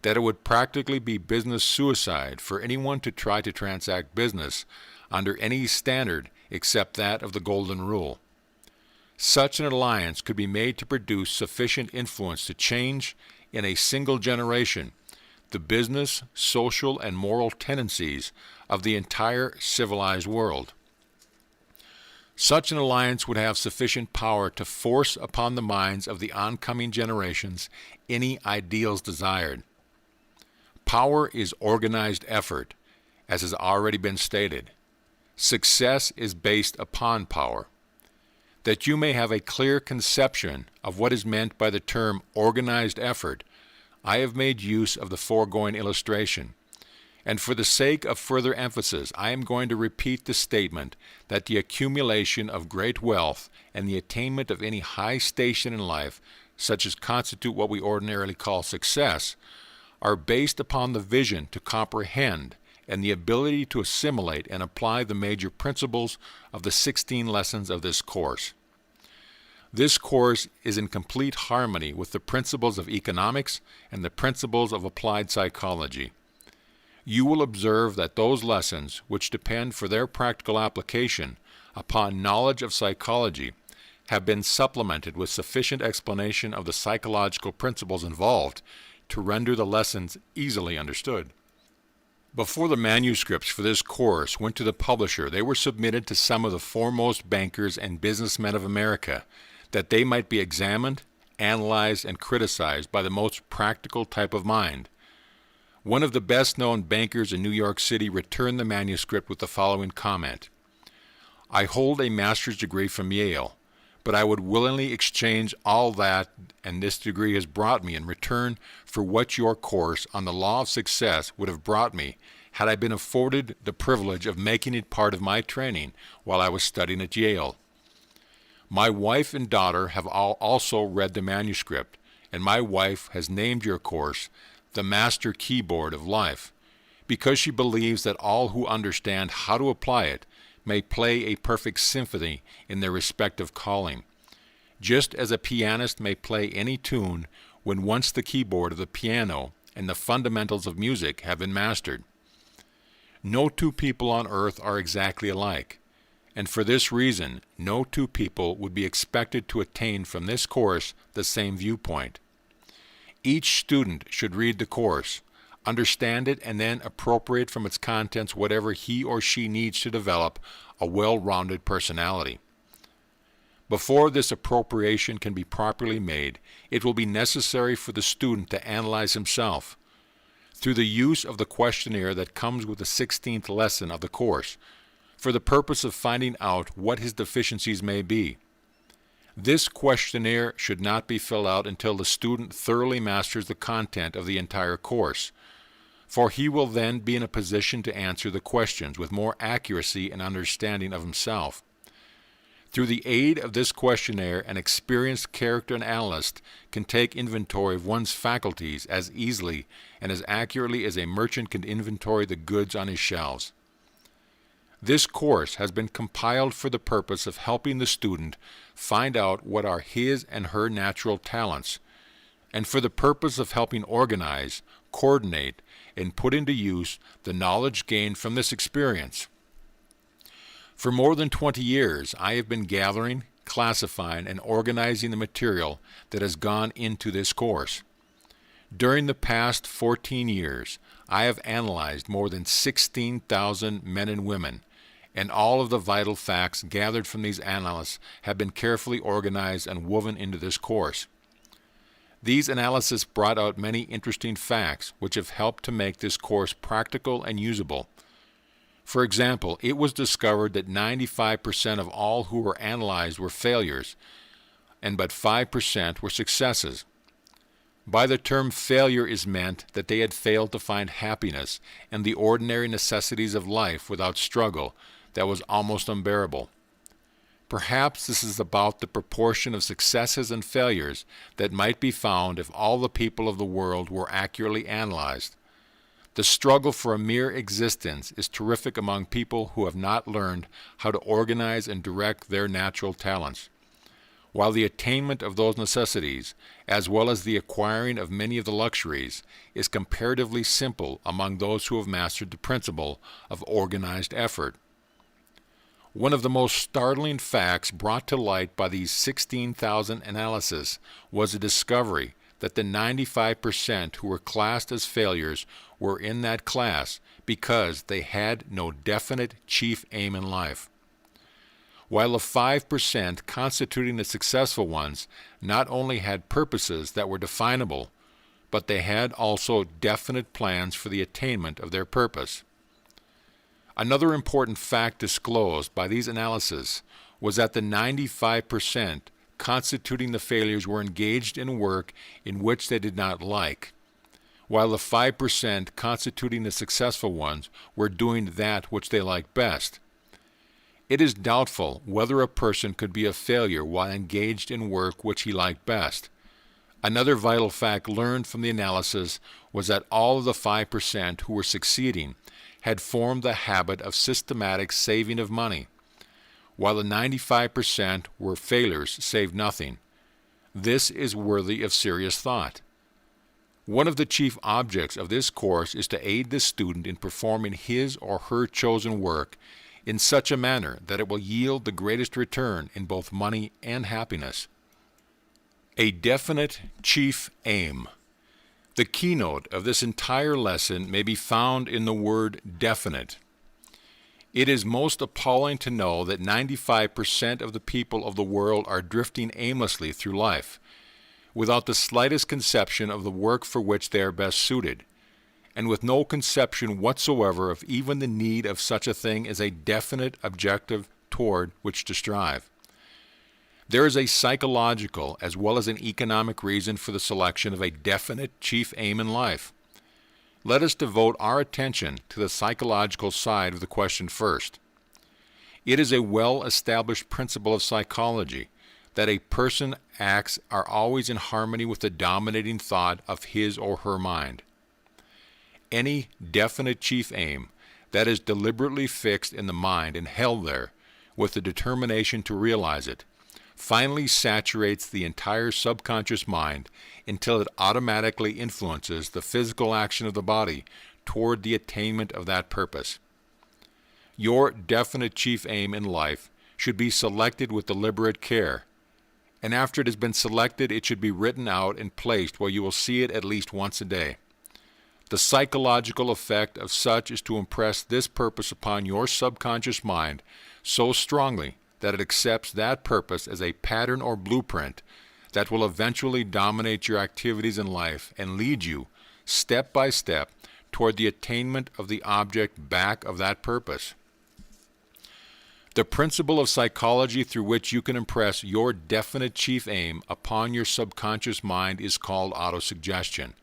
that it would practically be business suicide for anyone to try to transact business under any standard except that of the Golden Rule. Such an alliance could be made to produce sufficient influence to change, in a single generation, the business, social, and moral tendencies of the entire civilized world. Such an alliance would have sufficient power to force upon the minds of the oncoming generations any ideals desired. Power is organized effort, as has already been stated. Success is based upon power. That you may have a clear conception of what is meant by the term organized effort, I have made use of the foregoing illustration, and for the sake of further emphasis, I am going to repeat the statement that the accumulation of great wealth and the attainment of any high station in life, such as constitute what we ordinarily call success, are based upon the vision to comprehend and the ability to assimilate and apply the major principles of the 16 lessons of this course. This course is in complete harmony with the principles of economics and the principles of applied psychology. You will observe that those lessons, which depend for their practical application upon knowledge of psychology, have been supplemented with sufficient explanation of the psychological principles involved to render the lessons easily understood. Before the manuscripts for this course went to the publisher, they were submitted to some of the foremost bankers and businessmen of America, that they might be examined, analyzed, and criticized by the most practical type of mind. One of the best-known bankers in New York City returned the manuscript with the following comment: "I hold a master's degree from Yale, but I would willingly exchange all that and this degree has brought me in return for what your course on the law of success would have brought me had I been afforded the privilege of making it part of my training while I was studying at Yale. My wife and daughter have also read the manuscript, and my wife has named your course the Master Keyboard of Life, because she believes that all who understand how to apply it may play a perfect symphony in their respective calling, just as a pianist may play any tune when once the keyboard of the piano and the fundamentals of music have been mastered. No two people on earth are exactly alike, and for this reason, no two people would be expected to attain from this course the same viewpoint. Each student should read the course, understand it, and then appropriate from its contents whatever he or she needs to develop a well-rounded personality. Before this appropriation can be properly made, it will be necessary for the student to analyze himself. Through the use of the questionnaire that comes with the 16th lesson of the course, for the purpose of finding out what his deficiencies may be. This questionnaire should not be filled out until the student thoroughly masters the content of the entire course, for he will then be in a position to answer the questions with more accuracy and understanding of himself. Through the aid of this questionnaire, an experienced character analyst can take inventory of one's faculties as easily and as accurately as a merchant can inventory the goods on his shelves. This course has been compiled for the purpose of helping the student find out what are his and her natural talents, and for the purpose of helping organize, coordinate, and put into use the knowledge gained from this experience. For more than 20 years, I have been gathering, classifying, and organizing the material that has gone into this course. During the past 14 years, I have analyzed more than 16,000 men and women, and all of the vital facts gathered from these analyses have been carefully organized and woven into this course. These analyses brought out many interesting facts which have helped to make this course practical and usable. For example, it was discovered that 95% of all who were analyzed were failures, and but 5% were successes. By the term failure is meant that they had failed to find happiness and the ordinary necessities of life without struggle that was almost unbearable. Perhaps this is about the proportion of successes and failures that might be found if all the people of the world were accurately analyzed. The struggle for a mere existence is terrific among people who have not learned how to organize and direct their natural talents, while the attainment of those necessities, as well as the acquiring of many of the luxuries, is comparatively simple among those who have mastered the principle of organized effort. One of the most startling facts brought to light by these 16,000 analyses was the discovery that the 95% who were classed as failures were in that class because they had no definite chief aim in life, while the 5% constituting the successful ones not only had purposes that were definable, but they had also definite plans for the attainment of their purpose. Another important fact disclosed by these analyses was that the 95% constituting the failures were engaged in work in which they did not like, while the 5% constituting the successful ones were doing that which they liked best. It is doubtful whether a person could be a failure while engaged in work which he liked best. Another vital fact learned from the analysis was that all of the 5% who were succeeding had formed the habit of systematic saving of money, while the 95% were failures saved nothing. This is worthy of serious thought. One of the chief objects of this course is to aid the student in performing his or her chosen work in such a manner that it will yield the greatest return in both money and happiness. A definite chief aim. The keynote of this entire lesson may be found in the word definite. It is most appalling to know that 95% of the people of the world are drifting aimlessly through life, without the slightest conception of the work for which they are best suited, and with no conception whatsoever of even the need of such a thing as a definite objective toward which to strive. There is a psychological as well as an economic reason for the selection of a definite chief aim in life. Let us devote our attention to the psychological side of the question first. It is a well-established principle of psychology that a person's acts are always in harmony with the dominating thought of his or her mind. Any definite chief aim that is deliberately fixed in the mind and held there with the determination to realize it finally saturates the entire subconscious mind until it automatically influences the physical action of the body toward the attainment of that purpose. Your definite chief aim in life should be selected with deliberate care, and after it has been selected, it should be written out and placed where you will see it at least once a day. The psychological effect of such is to impress this purpose upon your subconscious mind so strongly that it accepts that purpose as a pattern or blueprint that will eventually dominate your activities in life and lead you, step by step, toward the attainment of the object back of that purpose. The principle of psychology through which you can impress your definite chief aim upon your subconscious mind is called autosuggestion,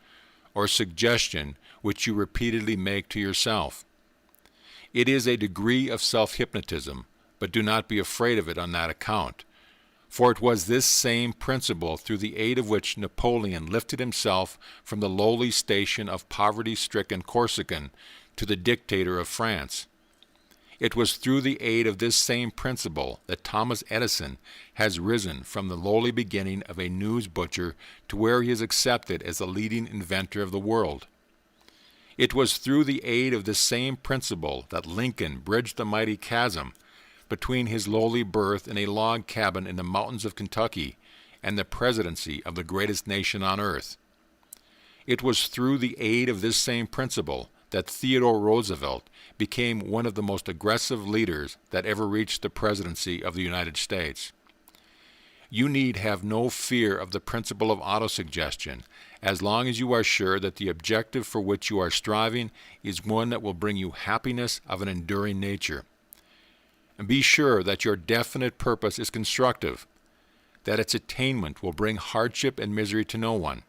or suggestion which you repeatedly make to yourself. It is a degree of self-hypnotism, but do not be afraid of it on that account. For it was this same principle through the aid of which Napoleon lifted himself from the lowly station of poverty-stricken Corsican to the dictator of France. It was through the aid of this same principle that Thomas Edison has risen from the lowly beginning of a news butcher to where he is accepted as the leading inventor of the world. It was through the aid of this same principle that Lincoln bridged the mighty chasm between his lowly birth in a log cabin in the mountains of Kentucky and the presidency of the greatest nation on earth. It was through the aid of this same principle that Theodore Roosevelt became one of the most aggressive leaders that ever reached the presidency of the United States. You need have no fear of the principle of autosuggestion, as long as you are sure that the objective for which you are striving is one that will bring you happiness of an enduring nature. And be sure that your definite purpose is constructive, that its attainment will bring hardship and misery to no one,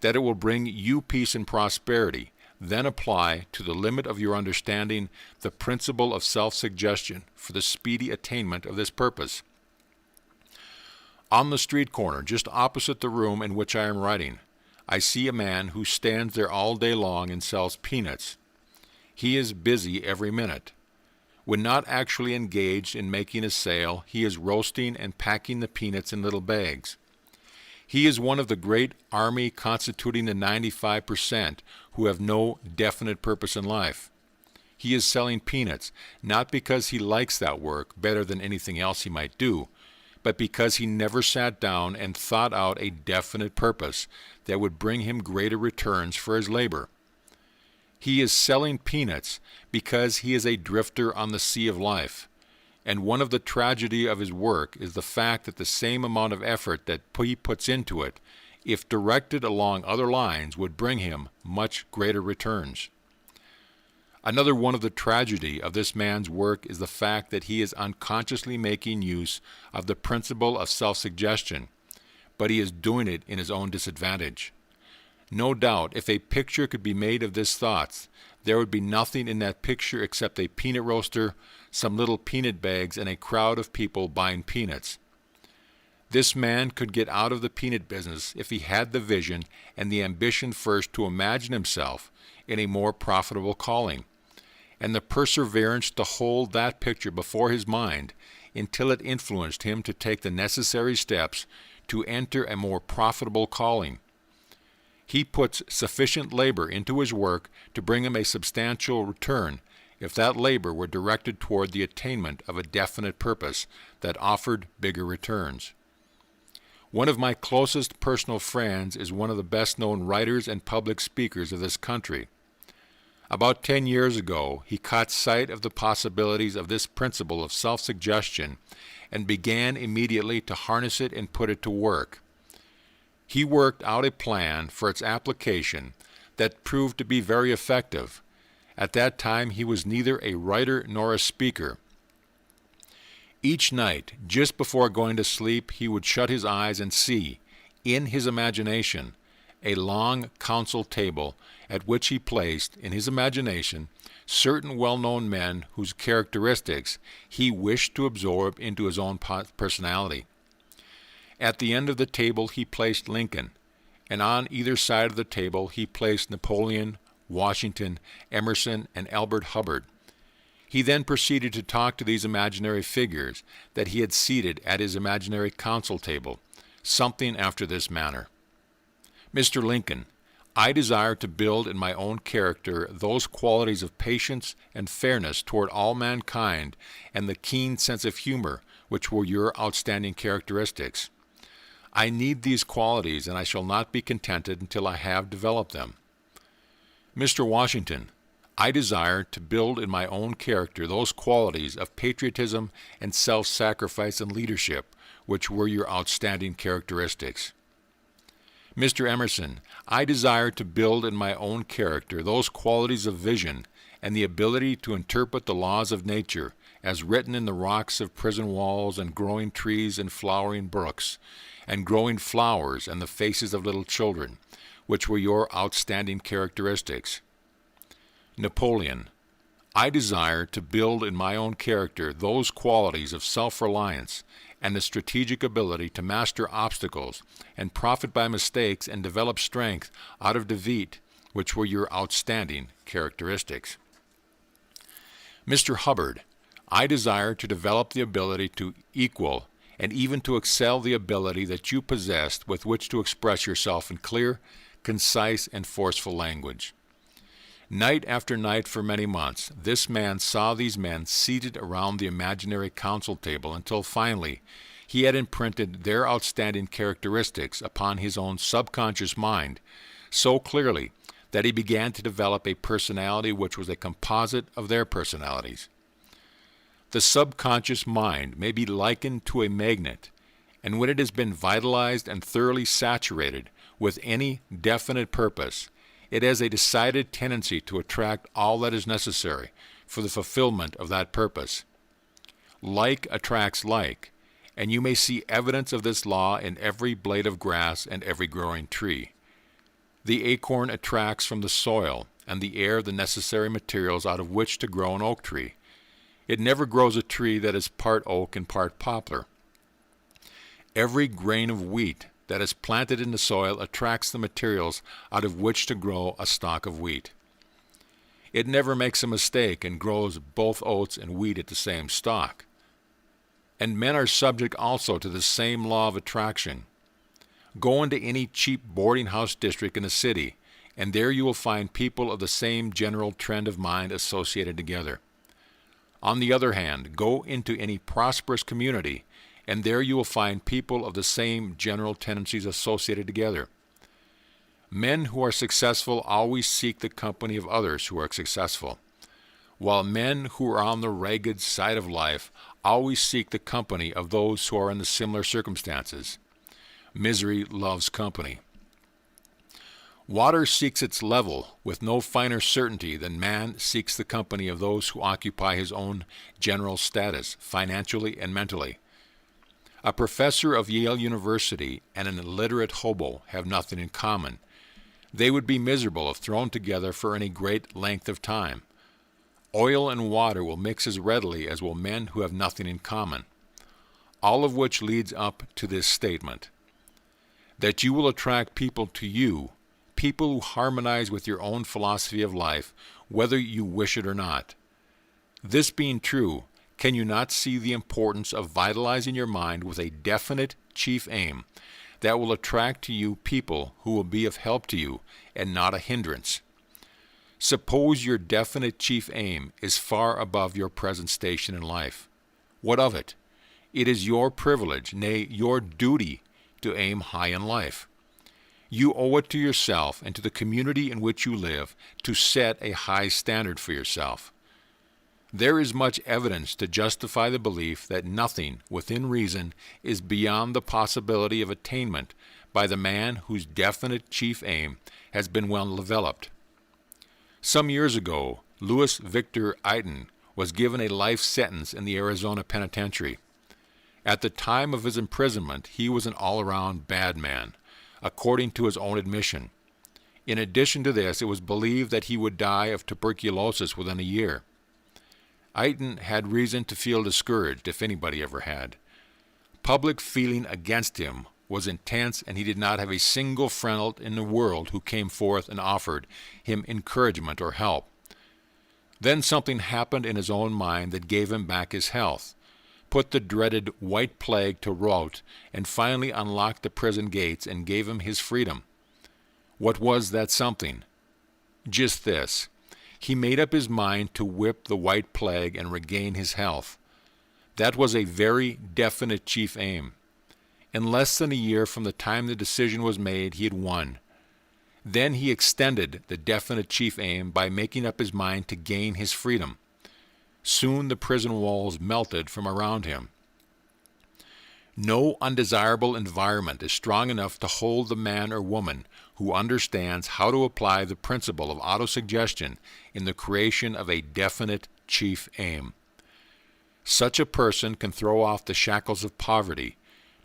that it will bring you peace and prosperity. Then apply to the limit of your understanding the principle of self-suggestion for the speedy attainment of this purpose. On the street corner, just opposite the room in which I am writing, I see a man who stands there all day long and sells peanuts. He is busy every minute. When not actually engaged in making a sale, he is roasting and packing the peanuts in little bags. He is one of the great army constituting the 95% who have no definite purpose in life. He is selling peanuts, not because he likes that work better than anything else he might do, but because he never sat down and thought out a definite purpose that would bring him greater returns for his labor. He is selling peanuts because he is a drifter on the sea of life, and one of the tragedy of his work is the fact that the same amount of effort that he puts into it, if directed along other lines, would bring him much greater returns. Another one of the tragedy of this man's work is the fact that he is unconsciously making use of the principle of self-suggestion, but he is doing it in his own disadvantage. No doubt, if a picture could be made of his thoughts, there would be nothing in that picture except a peanut roaster, some little peanut bags, and a crowd of people buying peanuts. This man could get out of the peanut business if he had the vision and the ambition first to imagine himself in a more profitable calling, and the perseverance to hold that picture before his mind until it influenced him to take the necessary steps to enter a more profitable calling. He puts sufficient labor into his work to bring him a substantial return if that labor were directed toward the attainment of a definite purpose that offered bigger returns. One of my closest personal friends is one of the best-known writers and public speakers of this country. About 10 years ago, he caught sight of the possibilities of this principle of self-suggestion and began immediately to harness it and put it to work. He worked out a plan for its application that proved to be very effective. At that time, he was neither a writer nor a speaker. Each night, just before going to sleep, he would shut his eyes and see, in his imagination, a long council table at which he placed, in his imagination, certain well-known men whose characteristics he wished to absorb into his own personality. At the end of the table he placed Lincoln, and on either side of the table he placed Napoleon, Washington, Emerson, and Albert Hubbard. He then proceeded to talk to these imaginary figures that he had seated at his imaginary council table, something after this manner. Mr. Lincoln, I desire to build in my own character those qualities of patience and fairness toward all mankind and the keen sense of humor which were your outstanding characteristics. I need these qualities, and I shall not be contented until I have developed them. Mr. Washington, I desire to build in my own character those qualities of patriotism and self-sacrifice and leadership which were your outstanding characteristics. Mr. Emerson, I desire to build in my own character those qualities of vision and the ability to interpret the laws of nature as written in the rocks of prison walls and growing trees and flowering brooks, and growing flowers and the faces of little children, which were your outstanding characteristics. Napoleon, I desire to build in my own character those qualities of self-reliance and the strategic ability to master obstacles and profit by mistakes and develop strength out of defeat, which were your outstanding characteristics. Mr. Hubbard, I desire to develop the ability to equal and even to excel the ability that you possessed with which to express yourself in clear, concise, and forceful language. Night after night for many months, this man saw these men seated around the imaginary council table until finally he had imprinted their outstanding characteristics upon his own subconscious mind so clearly that he began to develop a personality which was a composite of their personalities. The subconscious mind may be likened to a magnet, and when it has been vitalized and thoroughly saturated with any definite purpose, it has a decided tendency to attract all that is necessary for the fulfillment of that purpose. Like attracts like, and you may see evidence of this law in every blade of grass and every growing tree. The acorn attracts from the soil and the air the necessary materials out of which to grow an oak tree. It never grows a tree that is part oak and part poplar. Every grain of wheat that is planted in the soil attracts the materials out of which to grow a stalk of wheat. It never makes a mistake and grows both oats and wheat at the same stalk. And men are subject also to the same law of attraction. Go into any cheap boarding house district in a city, and there you will find people of the same general trend of mind associated together. On the other hand, go into any prosperous community, and there you will find people of the same general tendencies associated together. Men who are successful always seek the company of others who are successful, while men who are on the ragged side of life always seek the company of those who are in the similar circumstances. Misery loves company. Water seeks its level with no finer certainty than man seeks the company of those who occupy his own general status, financially and mentally. A professor of Yale University and an illiterate hobo have nothing in common. They would be miserable if thrown together for any great length of time. Oil and water will mix as readily as will men who have nothing in common. All of which leads up to this statement: that you will attract people to you, people who harmonize with your own philosophy of life, whether you wish it or not. This being true, can you not see the importance of vitalizing your mind with a definite chief aim that will attract to you people who will be of help to you and not a hindrance? Suppose your definite chief aim is far above your present station in life. What of it? It is your privilege, nay, your duty, to aim high in life. You owe it to yourself and to the community in which you live to set a high standard for yourself. There is much evidence to justify the belief that nothing within reason is beyond the possibility of attainment by the man whose definite chief aim has been well developed. Some years ago, Louis Victor Ayton was given a life sentence in the Arizona penitentiary. At the time of his imprisonment, he was an all-around bad man, according to his own admission. In addition to this, it was believed that he would die of tuberculosis within a year. Ayton had reason to feel discouraged, if anybody ever had. Public feeling against him was intense, and he did not have a single friend in the world who came forth and offered him encouragement or help. Then something happened in his own mind that gave him back his health, put the dreaded white plague to rout, and finally unlocked the prison gates and gave him his freedom. What was that something? Just this: he made up his mind to whip the white plague and regain his health. That was a very definite chief aim. In less than a year from the time the decision was made, he had won. Then he extended the definite chief aim by making up his mind to gain his freedom. Soon the prison walls melted from around him. No undesirable environment is strong enough to hold the man or woman who understands how to apply the principle of autosuggestion in the creation of a definite chief aim. Such a person can throw off the shackles of poverty,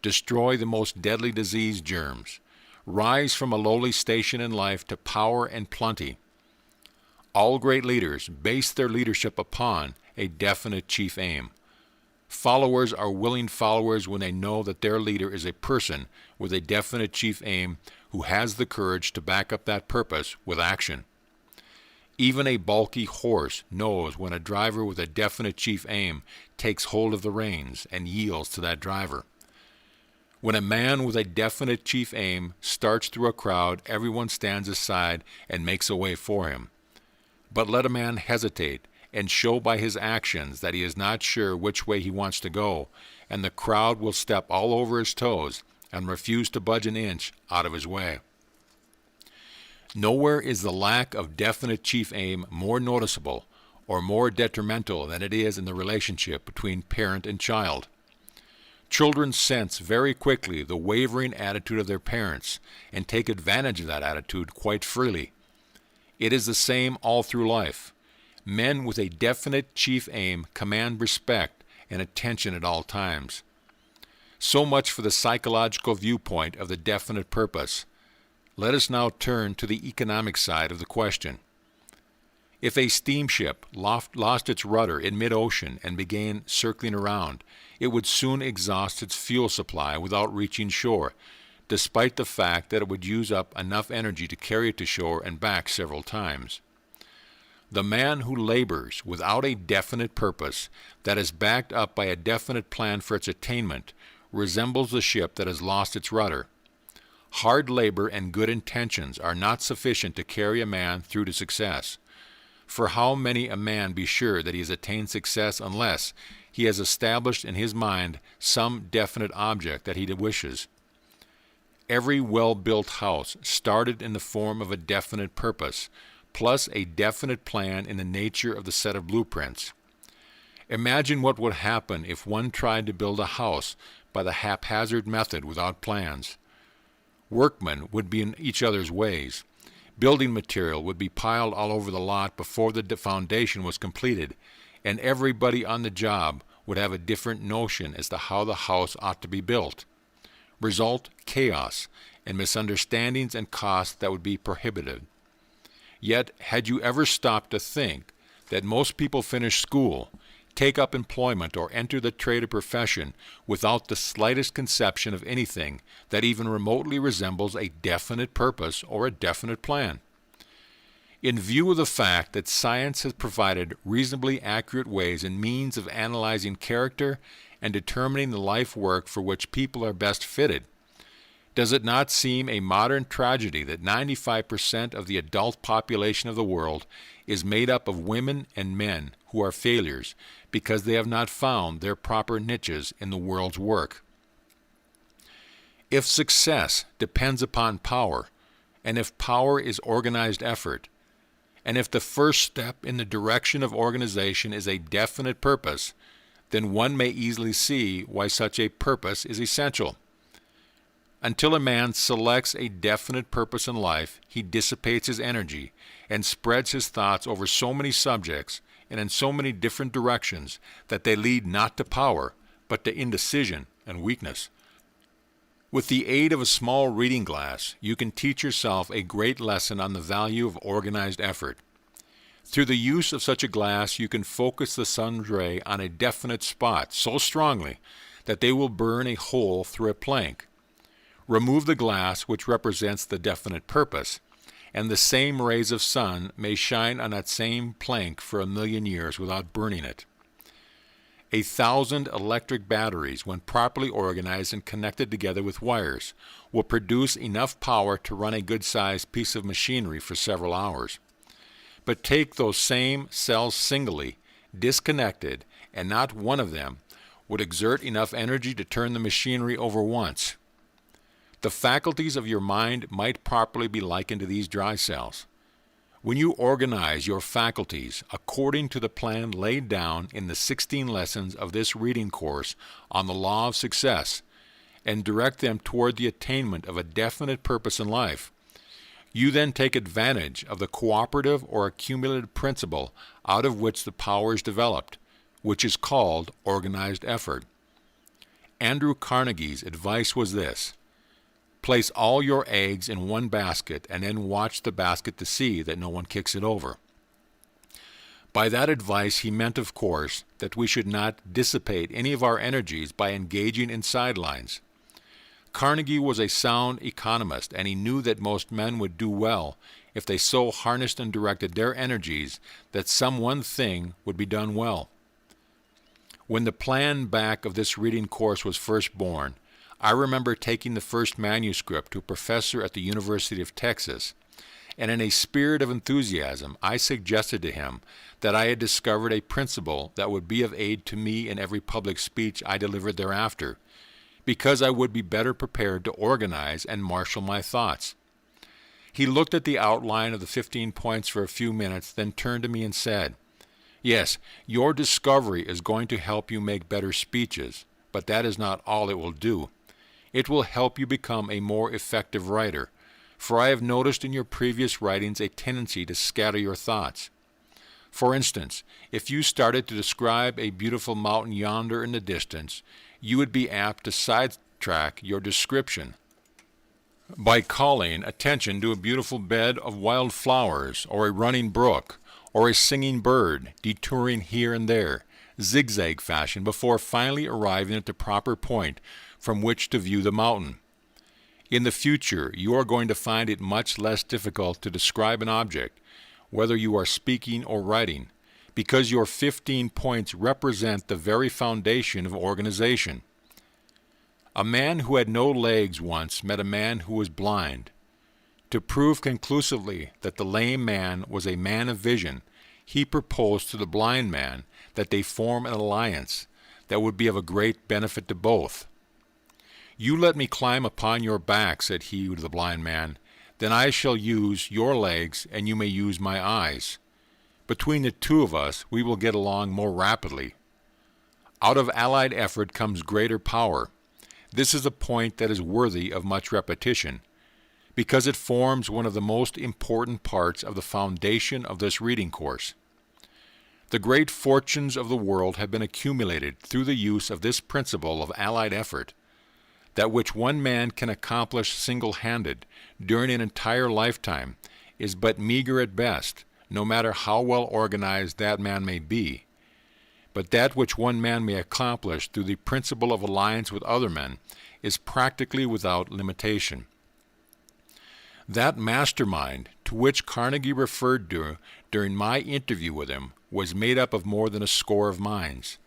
destroy the most deadly disease germs, rise from a lowly station in life to power and plenty. All great leaders base their leadership upon a definite chief aim. Followers are willing followers when they know that their leader is a person with a definite chief aim who has the courage to back up that purpose with action. Even a bulky horse knows when a driver with a definite chief aim takes hold of the reins and yields to that driver. When a man with a definite chief aim starts through a crowd, everyone stands aside and makes a way for him. But let a man hesitate and show by his actions that he is not sure which way he wants to go, and the crowd will step all over his toes and refuse to budge an inch out of his way. Nowhere is the lack of definite chief aim more noticeable or more detrimental than it is in the relationship between parent and child. Children sense very quickly the wavering attitude of their parents and take advantage of that attitude quite freely. It is the same all through life. Men with a definite chief aim command respect and attention at all times. So much for the psychological viewpoint of the definite purpose. Let us now turn to the economic side of the question. If a steamship lost its rudder in mid-ocean and began circling around, it would soon exhaust its fuel supply without reaching shore, despite the fact that it would use up enough energy to carry it to shore and back several times. The man who labors without a definite purpose that is backed up by a definite plan for its attainment resembles the ship that has lost its rudder. Hard labor and good intentions are not sufficient to carry a man through to success. For how may a man be sure that he has attained success unless he has established in his mind some definite object that he wishes? Every well-built house started in the form of a definite purpose, plus a definite plan in the nature of the set of blueprints. Imagine what would happen if one tried to build a house by the haphazard method without plans. Workmen would be in each other's ways. Building material would be piled all over the lot before the foundation was completed, and everybody on the job would have a different notion as to how the house ought to be built. Result, chaos, and misunderstandings and costs that would be prohibitive. Yet, had you ever stopped to think that most people finish school, take up employment, or enter the trade or profession without the slightest conception of anything that even remotely resembles a definite purpose or a definite plan? In view of the fact that science has provided reasonably accurate ways and means of analyzing character and determining the life work for which people are best fitted, does it not seem a modern tragedy that 95% of the adult population of the world is made up of women and men who are failures because they have not found their proper niches in the world's work? If success depends upon power, and if power is organized effort, and if the first step in the direction of organization is a definite purpose, then one may easily see why such a purpose is essential. Until a man selects a definite purpose in life, he dissipates his energy and spreads his thoughts over so many subjects and in so many different directions that they lead not to power, but to indecision and weakness. With the aid of a small reading glass, you can teach yourself a great lesson on the value of organized effort. Through the use of such a glass, you can focus the sun's ray on a definite spot so strongly that they will burn a hole through a plank. Remove the glass which represents the definite purpose, and the same rays of sun may shine on that same plank for 1,000,000 years without burning it. 1,000 electric batteries, when properly organized and connected together with wires, will produce enough power to run a good-sized piece of machinery for several hours. But take those same cells singly, disconnected, and not one of them would exert enough energy to turn the machinery over once. The faculties of your mind might properly be likened to these dry cells. When you organize your faculties according to the plan laid down in the 16 lessons of this reading course on the law of success, and direct them toward the attainment of a definite purpose in life, you then take advantage of the cooperative or accumulative principle out of which the power is developed, which is called organized effort. Andrew Carnegie's advice was this: place all your eggs in one basket and then watch the basket to see that no one kicks it over. By that advice he meant, of course, that we should not dissipate any of our energies by engaging in sidelines. Carnegie was a sound economist, and he knew that most men would do well if they so harnessed and directed their energies that some one thing would be done well. When the plan back of this reading course was first born, I remember taking the first manuscript to a professor at the University of Texas, and in a spirit of enthusiasm I suggested to him that I had discovered a principle that would be of aid to me in every public speech I delivered thereafter, because I would be better prepared to organize and marshal my thoughts. He looked at the outline of the 15 points for a few minutes, then turned to me and said, "Yes, your discovery is going to help you make better speeches, but that is not all it will do. It will help you become a more effective writer, for I have noticed in your previous writings a tendency to scatter your thoughts. For instance, if you started to describe a beautiful mountain yonder in the distance, you would be apt to sidetrack your description by calling attention to a beautiful bed of wild flowers, or a running brook, or a singing bird, detouring here and there, zigzag fashion, before finally arriving at the proper point from which to view the mountain. In the future, you are going to find it much less difficult to describe an object, whether you are speaking or writing, because your 15 points represent the very foundation of organization. A man who had no legs once met a man who was blind. To prove conclusively that the lame man was a man of vision, he proposed to the blind man that they form an alliance that would be of a great benefit to both. "You let me climb upon your back," said he to the blind man, "then I shall use your legs and you may use my eyes. Between the two of us we will get along more rapidly." Out of allied effort comes greater power. This is a point that is worthy of much repetition, because it forms one of the most important parts of the foundation of this reading course. The great fortunes of the world have been accumulated through the use of this principle of allied effort. That which one man can accomplish single-handed during an entire lifetime is but meager at best, no matter how well organized that man may be. But that which one man may accomplish through the principle of alliance with other men is practically without limitation. That mastermind to which Carnegie referred to during my interview with him was made up of more than a score of minds.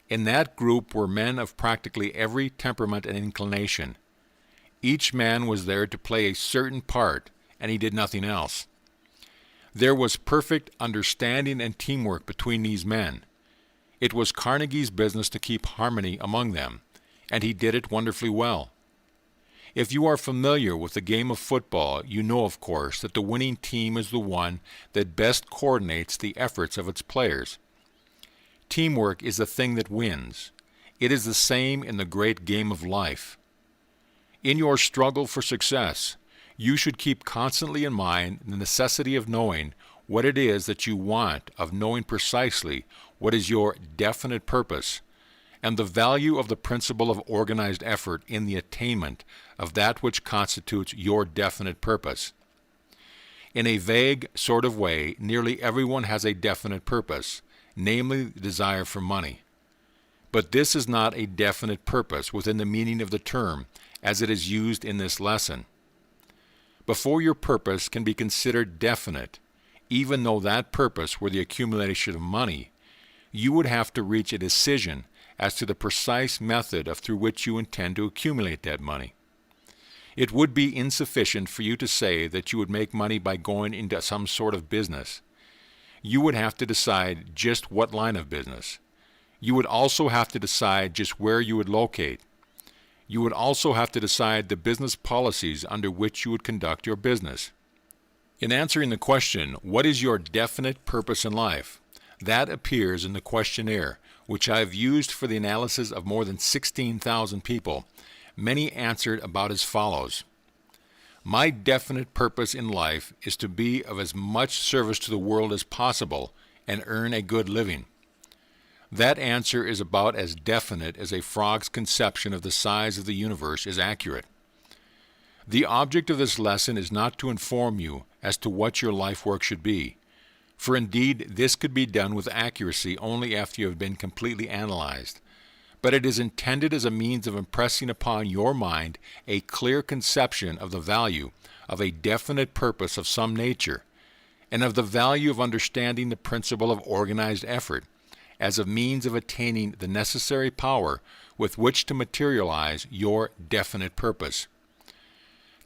In that group were men of practically every temperament and inclination. Each man was there to play a certain part, and he did nothing else. There was perfect understanding and teamwork between these men. It was Carnegie's business to keep harmony among them, and he did it wonderfully well. If you are familiar with the game of football, you know, of course, that the winning team is the one that best coordinates the efforts of its players. Teamwork is the thing that wins. It is the same in the great game of life. In your struggle for success, you should keep constantly in mind the necessity of knowing what it is that you want, of knowing precisely what is your definite purpose, and the value of the principle of organized effort in the attainment of that which constitutes your definite purpose. In a vague sort of way, nearly everyone has a definite purpose, namely the desire for money. But this is not a definite purpose within the meaning of the term as it is used in this lesson. Before your purpose can be considered definite, even though that purpose were the accumulation of money, you would have to reach a decision as to the precise method through which you intend to accumulate that money. It would be insufficient for you to say that you would make money by going into some sort of business. You would have to decide just what line of business. You would also have to decide just where you would locate. You would also have to decide the business policies under which you would conduct your business. In answering the question, what is your definite purpose in life? That appears in the questionnaire, which I have used for the analysis of more than 16,000 people. Many answered about as follows: "My definite purpose in life is to be of as much service to the world as possible and earn a good living." That answer is about as definite as a frog's conception of the size of the universe is accurate. The object of this lesson is not to inform you as to what your life work should be, for indeed this could be done with accuracy only after you have been completely analyzed, but it is intended as a means of impressing upon your mind a clear conception of the value of a definite purpose of some nature, and of the value of understanding the principle of organized effort as a means of attaining the necessary power with which to materialize your definite purpose.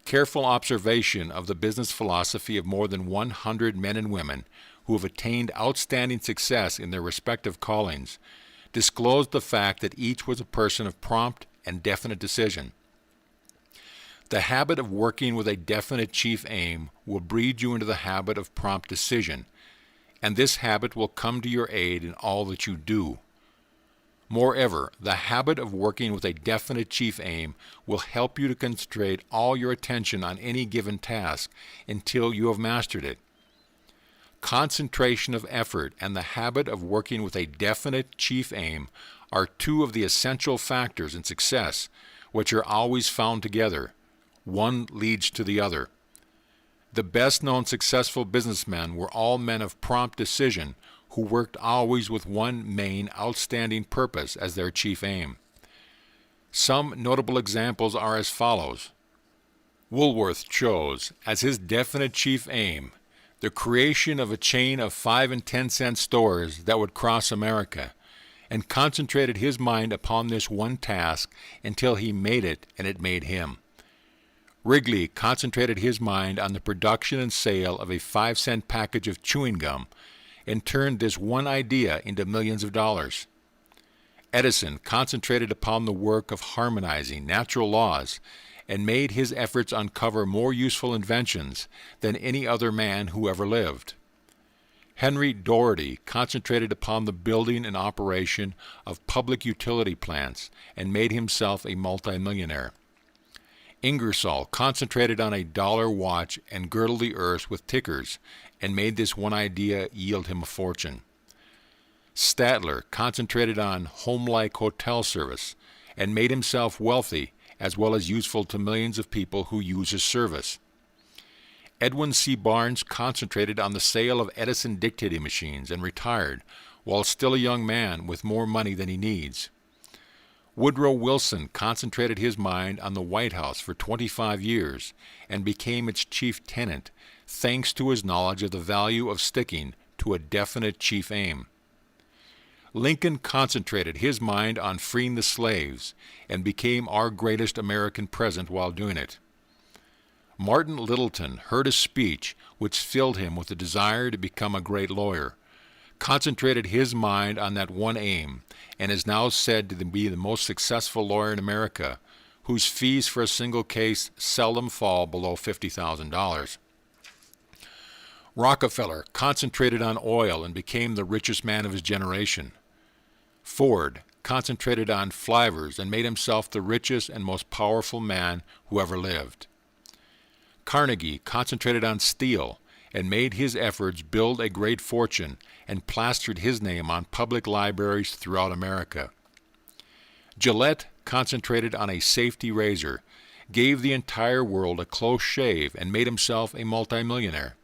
Careful observation of the business philosophy of more than 100 men and women who have attained outstanding success in their respective callings disclosed the fact that each was a person of prompt and definite decision. The habit of working with a definite chief aim will breed you into the habit of prompt decision, and this habit will come to your aid in all that you do. Moreover, the habit of working with a definite chief aim will help you to concentrate all your attention on any given task until you have mastered it. Concentration of effort and the habit of working with a definite chief aim are two of the essential factors in success, which are always found together. One leads to the other. The best-known successful businessmen were all men of prompt decision who worked always with one main outstanding purpose as their chief aim. Some notable examples are as follows. Woolworth chose as his definite chief aim the creation of a chain of 5 and 10 cent stores that would cross America, and concentrated his mind upon this one task until he made it and it made him. Wrigley concentrated his mind on the production and sale of a 5-cent package of chewing gum and turned this one idea into millions of dollars. Edison concentrated upon the work of harmonizing natural laws and made his efforts uncover more useful inventions than any other man who ever lived. Henry Doherty concentrated upon the building and operation of public utility plants and made himself a multimillionaire. Ingersoll concentrated on a dollar watch and girdled the earth with tickers and made this one idea yield him a fortune. Statler concentrated on home-like hotel service and made himself wealthy as well as useful to millions of people who use his service. Edwin C. Barnes concentrated on the sale of Edison dictating machines and retired, while still a young man with more money than he needs. Woodrow Wilson concentrated his mind on the White House for 25 years and became its chief tenant, thanks to his knowledge of the value of sticking to a definite chief aim. Lincoln concentrated his mind on freeing the slaves and became our greatest American president while doing it. Martin Littleton heard a speech which filled him with the desire to become a great lawyer, concentrated his mind on that one aim, and is now said to be the most successful lawyer in America, whose fees for a single case seldom fall below $50,000. Rockefeller concentrated on oil and became the richest man of his generation. Ford concentrated on flivers and made himself the richest and most powerful man who ever lived. Carnegie concentrated on steel and made his efforts build a great fortune and plastered his name on public libraries throughout America. Gillette concentrated on a safety razor, gave the entire world a close shave, and made himself a multimillionaire.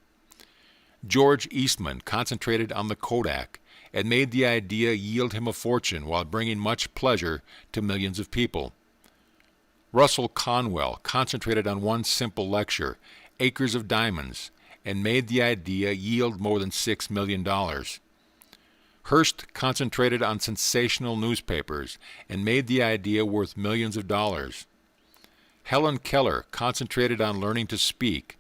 George Eastman concentrated on the Kodak and made the idea yield him a fortune while bringing much pleasure to millions of people. Russell Conwell concentrated on one simple lecture, Acres of Diamonds, and made the idea yield more than $6 million. Hearst concentrated on sensational newspapers and made the idea worth millions of dollars. Helen Keller concentrated on learning to speak,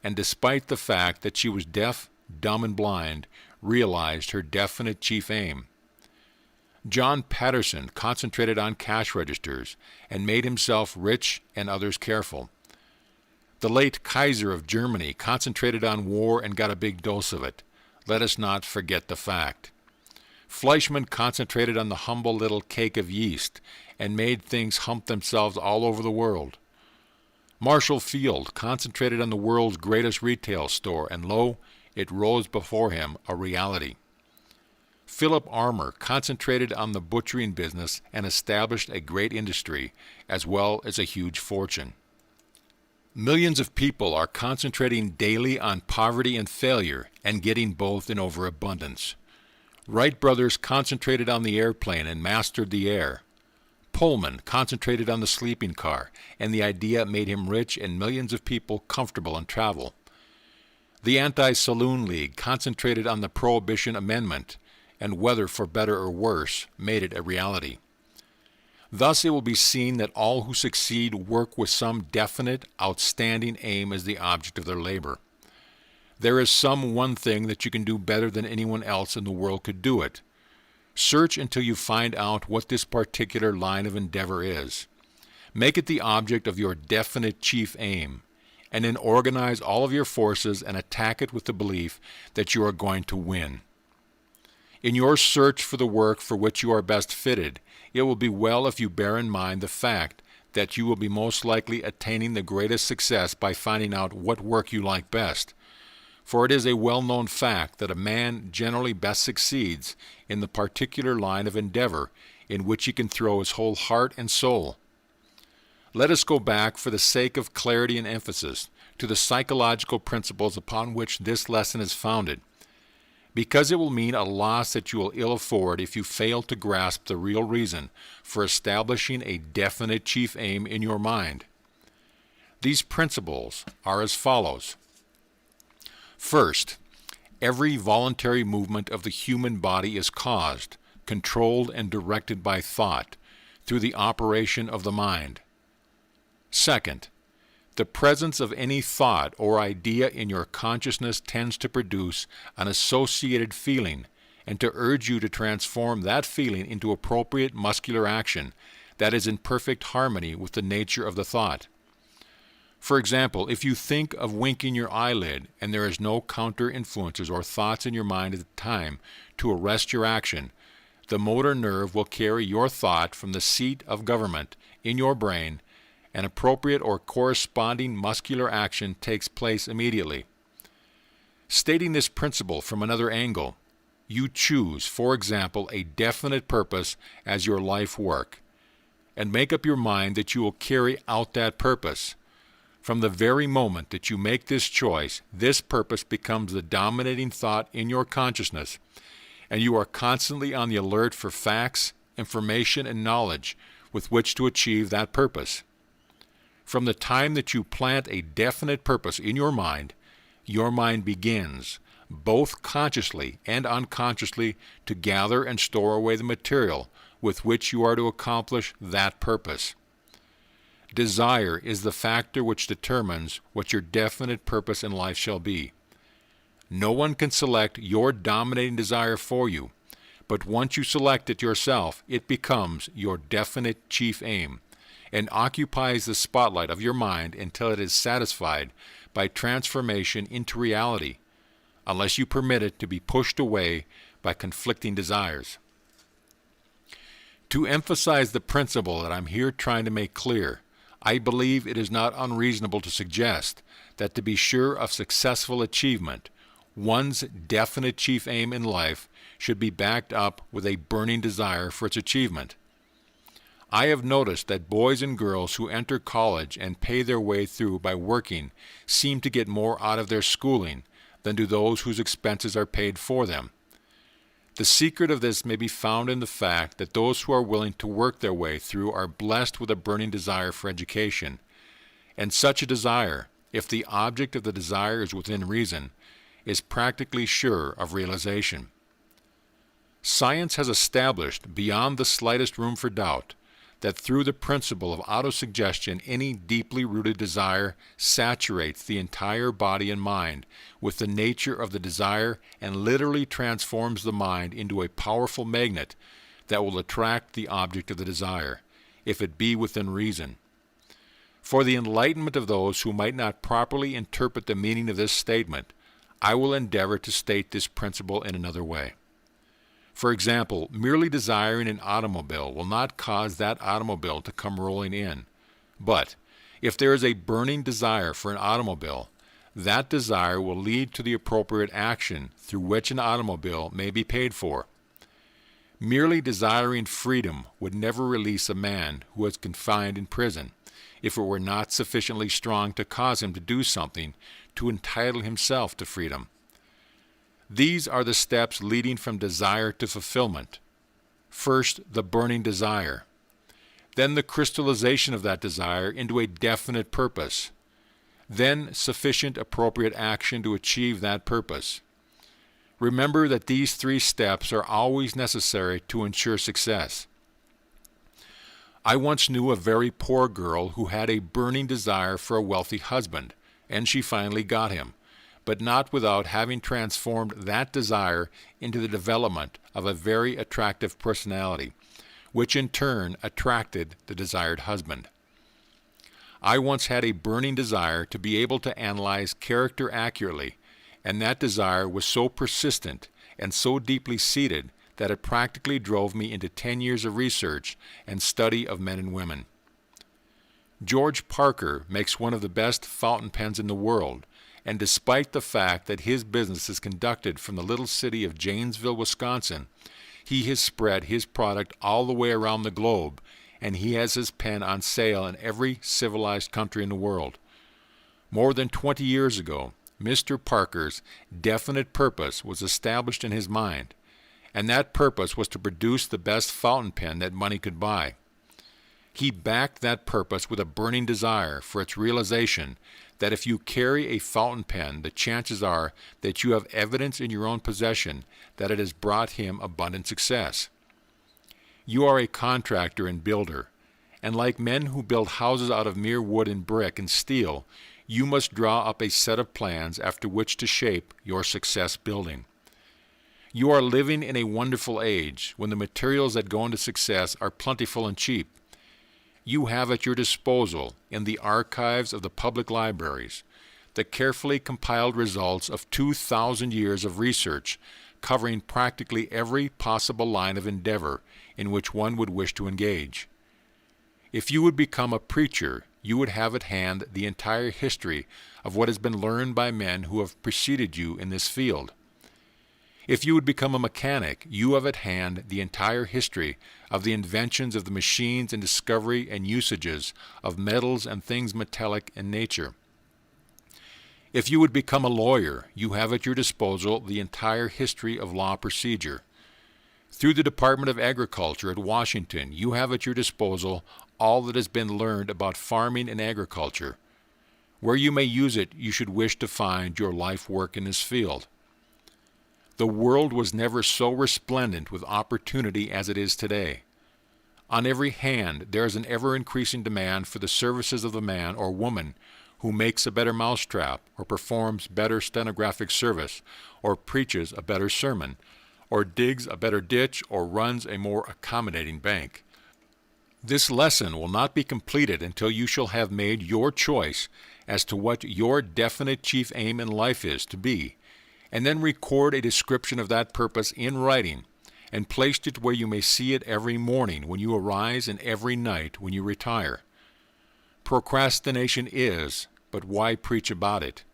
and despite the fact that she was deaf, dumb, and blind, realized her definite chief aim. John Patterson concentrated on cash registers and made himself rich and others careful. The late Kaiser of Germany concentrated on war and got a big dose of it. Let us not forget the fact. Fleischmann concentrated on the humble little cake of yeast and made things hump themselves all over the world. Marshall Field concentrated on the world's greatest retail store, and lo, it rose before him, a reality. Philip Armour concentrated on the butchering business and established a great industry, as well as a huge fortune. Millions of people are concentrating daily on poverty and failure and getting both in overabundance. Wright brothers concentrated on the airplane and mastered the air. Pullman concentrated on the sleeping car, and the idea made him rich and millions of people comfortable in travel. The Anti-Saloon League concentrated on the Prohibition Amendment, and whether for better or worse, made it a reality. Thus it will be seen that all who succeed work with some definite, outstanding aim as the object of their labor. There is some one thing that you can do better than anyone else in the world could do it. Search until you find out what this particular line of endeavor is. Make it the object of your definite chief aim, and then organize all of your forces and attack it with the belief that you are going to win. In your search for the work for which you are best fitted, it will be well if you bear in mind the fact that you will be most likely attaining the greatest success by finding out what work you like best. For it is a well-known fact that a man generally best succeeds in the particular line of endeavor in which he can throw his whole heart and soul. Let us go back, for the sake of clarity and emphasis, to the psychological principles upon which this lesson is founded, because it will mean a loss that you will ill afford if you fail to grasp the real reason for establishing a definite chief aim in your mind. These principles are as follows. First, every voluntary movement of the human body is caused, controlled, and directed by thought, through the operation of the mind. Second, the presence of any thought or idea in your consciousness tends to produce an associated feeling and to urge you to transform that feeling into appropriate muscular action that is in perfect harmony with the nature of the thought. For example, if you think of winking your eyelid and there is no counter-influences or thoughts in your mind at the time to arrest your action, the motor nerve will carry your thought from the seat of government in your brain. An appropriate or corresponding muscular action takes place immediately. Stating this principle from another angle, you choose, for example, a definite purpose as your life work, and make up your mind that you will carry out that purpose. From the very moment that you make this choice, this purpose becomes the dominating thought in your consciousness, and you are constantly on the alert for facts, information, and knowledge with which to achieve that purpose. From the time that you plant a definite purpose in your mind begins, both consciously and unconsciously, to gather and store away the material with which you are to accomplish that purpose. Desire is the factor which determines what your definite purpose in life shall be. No one can select your dominating desire for you, but once you select it yourself, it becomes your definite chief aim, and occupies the spotlight of your mind until it is satisfied by transformation into reality, unless you permit it to be pushed away by conflicting desires. To emphasize the principle that I'm here trying to make clear, I believe it is not unreasonable to suggest that to be sure of successful achievement, one's definite chief aim in life should be backed up with a burning desire for its achievement. I have noticed that boys and girls who enter college and pay their way through by working seem to get more out of their schooling than do those whose expenses are paid for them. The secret of this may be found in the fact that those who are willing to work their way through are blessed with a burning desire for education, and such a desire, if the object of the desire is within reason, is practically sure of realization. Science has established, beyond the slightest room for doubt, that through the principle of autosuggestion any deeply rooted desire saturates the entire body and mind with the nature of the desire and literally transforms the mind into a powerful magnet that will attract the object of the desire, if it be within reason. For the enlightenment of those who might not properly interpret the meaning of this statement, I will endeavor to state this principle in another way. For example, merely desiring an automobile will not cause that automobile to come rolling in. But if there is a burning desire for an automobile, that desire will lead to the appropriate action through which an automobile may be paid for. Merely desiring freedom would never release a man who is confined in prison, if it were not sufficiently strong to cause him to do something to entitle himself to freedom. These are the steps leading from desire to fulfillment. First, the burning desire. Then the crystallization of that desire into a definite purpose. Then sufficient appropriate action to achieve that purpose. Remember that these three steps are always necessary to ensure success. I once knew a very poor girl who had a burning desire for a wealthy husband, and she finally got him, but not without having transformed that desire into the development of a very attractive personality, which in turn attracted the desired husband. I once had a burning desire to be able to analyze character accurately, and that desire was so persistent and so deeply seated that it practically drove me into 10 years of research and study of men and women. George Parker makes one of the best fountain pens in the world, and despite the fact that his business is conducted from the little city of Janesville, Wisconsin, he has spread his product all the way around the globe, and he has his pen on sale in every civilized country in the world. More than 20 years ago, Mr. Parker's definite purpose was established in his mind, and that purpose was to produce the best fountain pen that money could buy. He backed that purpose with a burning desire for its realization that if you carry a fountain pen, the chances are that you have evidence in your own possession that it has brought him abundant success. You are a contractor and builder, and like men who build houses out of mere wood and brick and steel, you must draw up a set of plans after which to shape your success building. You are living in a wonderful age when the materials that go into success are plentiful and cheap. You have at your disposal, in the archives of the public libraries, the carefully compiled results of 2,000 years of research covering practically every possible line of endeavor in which one would wish to engage. If you would become a preacher, you would have at hand the entire history of what has been learned by men who have preceded you in this field. If you would become a mechanic, you have at hand the entire history of the inventions of the machines and discovery and usages of metals and things metallic in nature. If you would become a lawyer, you have at your disposal the entire history of law procedure. Through the Department of Agriculture at Washington, you have at your disposal all that has been learned about farming and agriculture. Where you may use it, you should wish to find your life work in this field. The world was never so resplendent with opportunity as it is today. On every hand, there is an ever-increasing demand for the services of the man or woman who makes a better mousetrap, or performs better stenographic service, or preaches a better sermon, or digs a better ditch, or runs a more accommodating bank. This lesson will not be completed until you shall have made your choice as to what your definite chief aim in life is to be, and then record a description of that purpose in writing, and placed it where you may see it every morning when you arise and every night when you retire. Procrastination is, but why preach about it?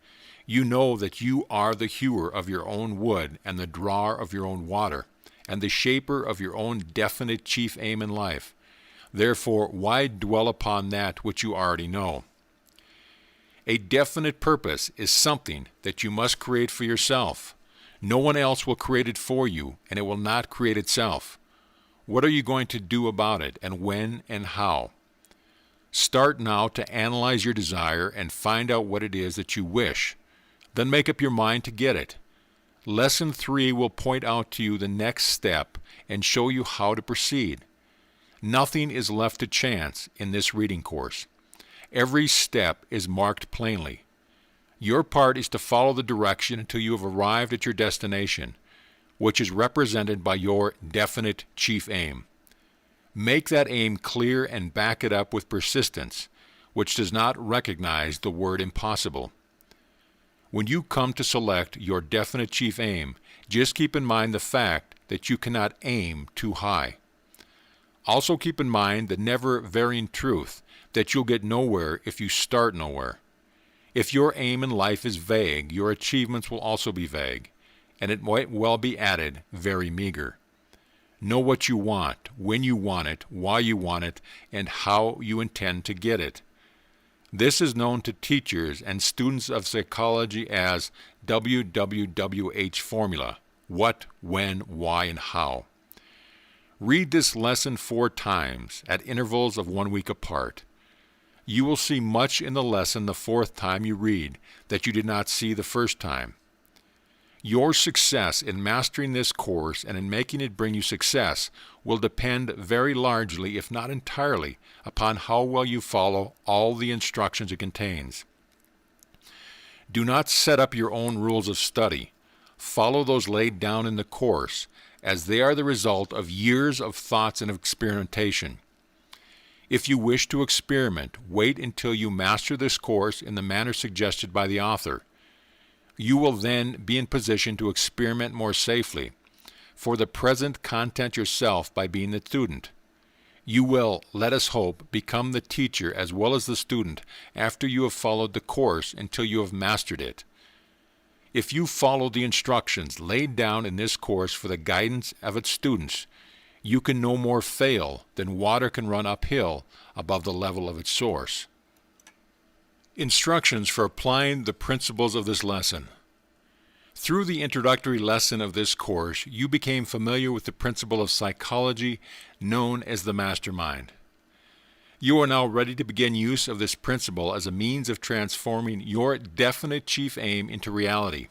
You know that you are the hewer of your own wood and the drawer of your own water, and the shaper of your own definite chief aim in life. Therefore, why dwell upon that which you already know? A definite purpose is something that you must create for yourself. No one else will create it for you, and it will not create itself. What are you going to do about it, and when and how? Start now to analyze your desire and find out what it is that you wish. Then make up your mind to get it. Lesson 3 will point out to you the next step and show you how to proceed. Nothing is left to chance in this reading course. Every step is marked plainly. Your part is to follow the direction until you have arrived at your destination, which is represented by your definite chief aim. Make that aim clear and back it up with persistence, which does not recognize the word impossible. When you come to select your definite chief aim, just keep in mind the fact that you cannot aim too high. Also keep in mind the never-varying truth that you'll get nowhere if you start nowhere. If your aim in life is vague, your achievements will also be vague, and it might well be added, very meager. Know what you want, when you want it, why you want it, and how you intend to get it. This is known to teachers and students of psychology as WWWH formula: what, when, why, and how. Read this lesson 4 times at intervals of 1 week apart. You will see much in the lesson the 4th time you read that you did not see the first time. Your success in mastering this course and in making it bring you success will depend very largely, if not entirely, upon how well you follow all the instructions it contains. Do not set up your own rules of study. Follow those laid down in the course, as they are the result of years of thoughts and of experimentation. If you wish to experiment, wait until you master this course in the manner suggested by the author. You will then be in position to experiment more safely. For the present, content yourself by being the student. You will, let us hope, become the teacher as well as the student after you have followed the course until you have mastered it. If you follow the instructions laid down in this course for the guidance of its students, you can no more fail than water can run uphill above the level of its source. Instructions for applying the principles of this lesson. Through the introductory lesson of this course, you became familiar with the principle of psychology known as the mastermind. You are now ready to begin use of this principle as a means of transforming your definite chief aim into reality.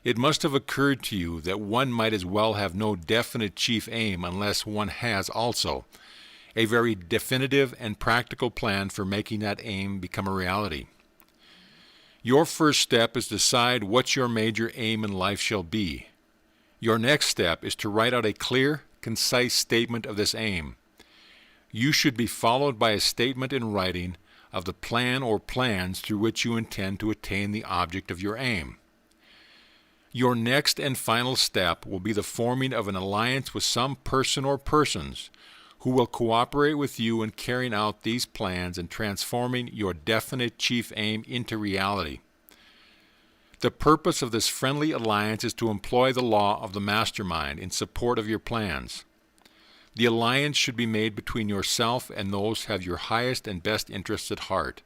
It must have occurred to you that one might as well have no definite chief aim unless one has also a very definitive and practical plan for making that aim become a reality. Your first step is to decide what your major aim in life shall be. Your next step is to write out a clear, concise statement of this aim. You should be followed by a statement in writing of the plan or plans through which you intend to attain the object of your aim. Your next and final step will be the forming of an alliance with some person or persons who will cooperate with you in carrying out these plans and transforming your definite chief aim into reality. The purpose of this friendly alliance is to employ the law of the mastermind in support of your plans. The alliance should be made between yourself and those who have your highest and best interests at heart.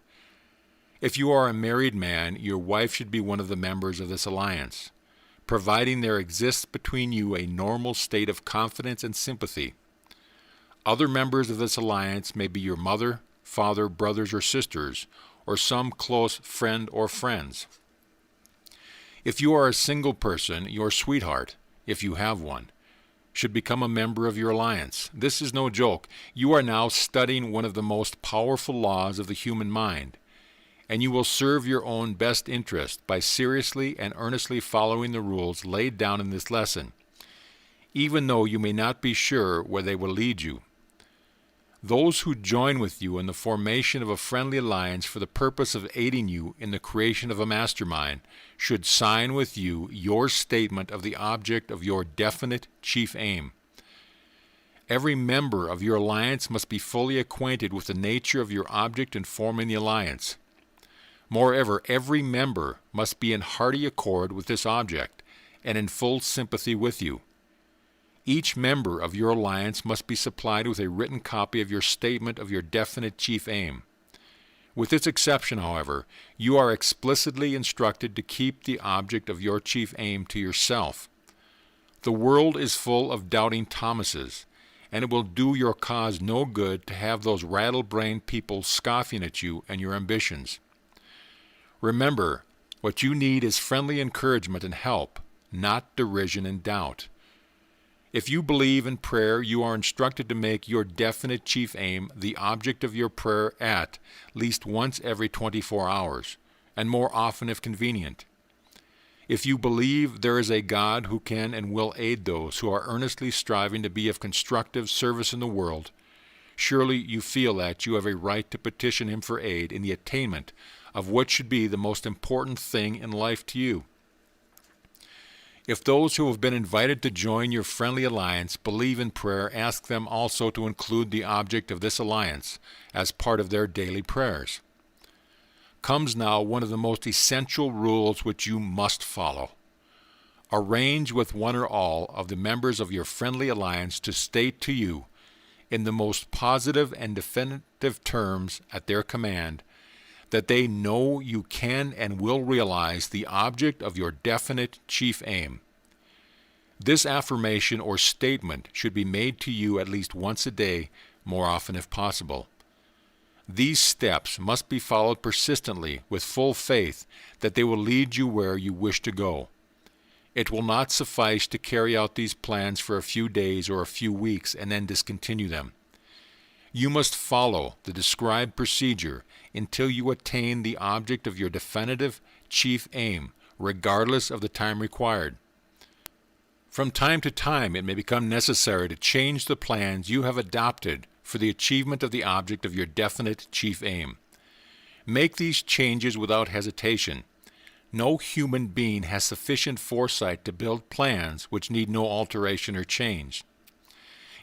If you are a married man, your wife should be one of the members of this alliance, providing there exists between you a normal state of confidence and sympathy. Other members of this alliance may be your mother, father, brothers or sisters, or some close friend or friends. If you are a single person, your sweetheart, if you have one, should become a member of your alliance. This is no joke. You are now studying one of the most powerful laws of the human mind, and you will serve your own best interest by seriously and earnestly following the rules laid down in this lesson, even though you may not be sure where they will lead you. Those who join with you in the formation of a friendly alliance for the purpose of aiding you in the creation of a mastermind should sign with you your statement of the object of your definite chief aim. Every member of your alliance must be fully acquainted with the nature of your object in forming the alliance. Moreover, every member must be in hearty accord with this object and in full sympathy with you. Each member of your alliance must be supplied with a written copy of your statement of your definite chief aim. With this exception, however, you are explicitly instructed to keep the object of your chief aim to yourself. The world is full of doubting Thomases, and it will do your cause no good to have those rattle-brained people scoffing at you and your ambitions. Remember, what you need is friendly encouragement and help, not derision and doubt. If you believe in prayer, you are instructed to make your definite chief aim the object of your prayer at least once every 24 hours, and more often if convenient. If you believe there is a God who can and will aid those who are earnestly striving to be of constructive service in the world, surely you feel that you have a right to petition Him for aid in the attainment of what should be the most important thing in life to you. If those who have been invited to join your friendly alliance believe in prayer, ask them also to include the object of this alliance as part of their daily prayers. Comes now one of the most essential rules which you must follow. Arrange with one or all of the members of your friendly alliance to state to you, in the most positive and definitive terms at their command, that they know you can and will realize the object of your definite chief aim. This affirmation or statement should be made to you at least once a day, more often if possible. These steps must be followed persistently with full faith that they will lead you where you wish to go. It will not suffice to carry out these plans for a few days or a few weeks and then discontinue them. You must follow the described procedure until you attain the object of your definitive chief aim, regardless of the time required. From time to time, it may become necessary to change the plans you have adopted for the achievement of the object of your definite chief aim. Make these changes without hesitation. No human being has sufficient foresight to build plans which need no alteration or change.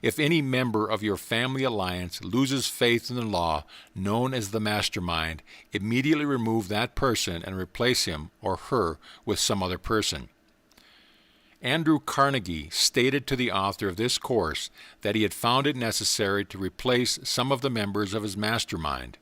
If any member of your family alliance loses faith in the law known as the mastermind, immediately remove that person and replace him or her with some other person. Andrew Carnegie stated to the author of this course that he had found it necessary to replace some of the members of his mastermind.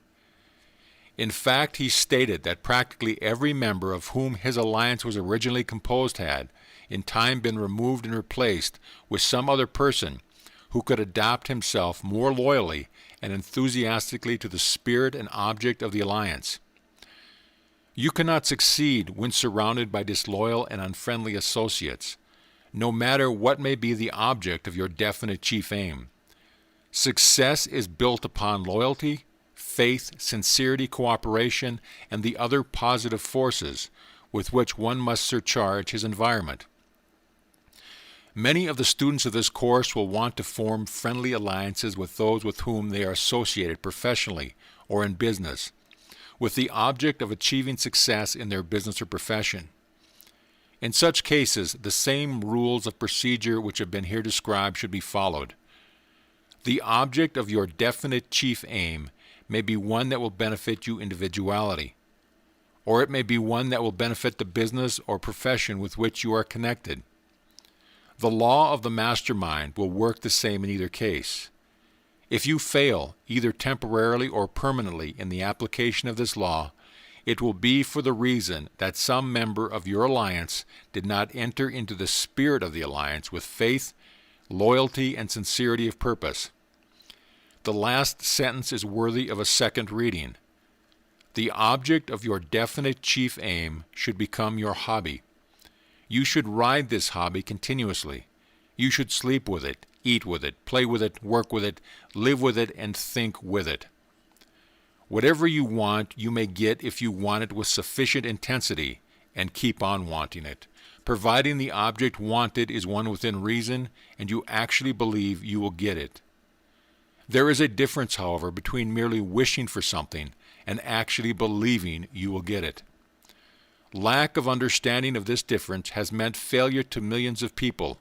In fact, he stated that practically every member of whom his alliance was originally composed had, in time, been removed and replaced with some other person who could adapt himself more loyally and enthusiastically to the spirit and object of the alliance. You cannot succeed when surrounded by disloyal and unfriendly associates, no matter what may be the object of your definite chief aim. Success is built upon loyalty, faith, sincerity, cooperation, and the other positive forces with which one must surcharge his environment. Many of the students of this course will want to form friendly alliances with those with whom they are associated professionally or in business, with the object of achieving success in their business or profession. In such cases, the same rules of procedure which have been here described should be followed. The object of your definite chief aim may be one that will benefit you individually, or it may be one that will benefit the business or profession with which you are connected. The law of the mastermind will work the same in either case. If you fail, either temporarily or permanently, in the application of this law, it will be for the reason that some member of your alliance did not enter into the spirit of the alliance with faith, loyalty, and sincerity of purpose. The last sentence is worthy of a second reading. The object of your definite chief aim should become your hobby. You should ride this hobby continuously. You should sleep with it, eat with it, play with it, work with it, live with it, and think with it. Whatever you want, you may get if you want it with sufficient intensity and keep on wanting it, providing the object wanted is one within reason and you actually believe you will get it. There is a difference, however, between merely wishing for something and actually believing you will get it. Lack of understanding of this difference has meant failure to millions of people.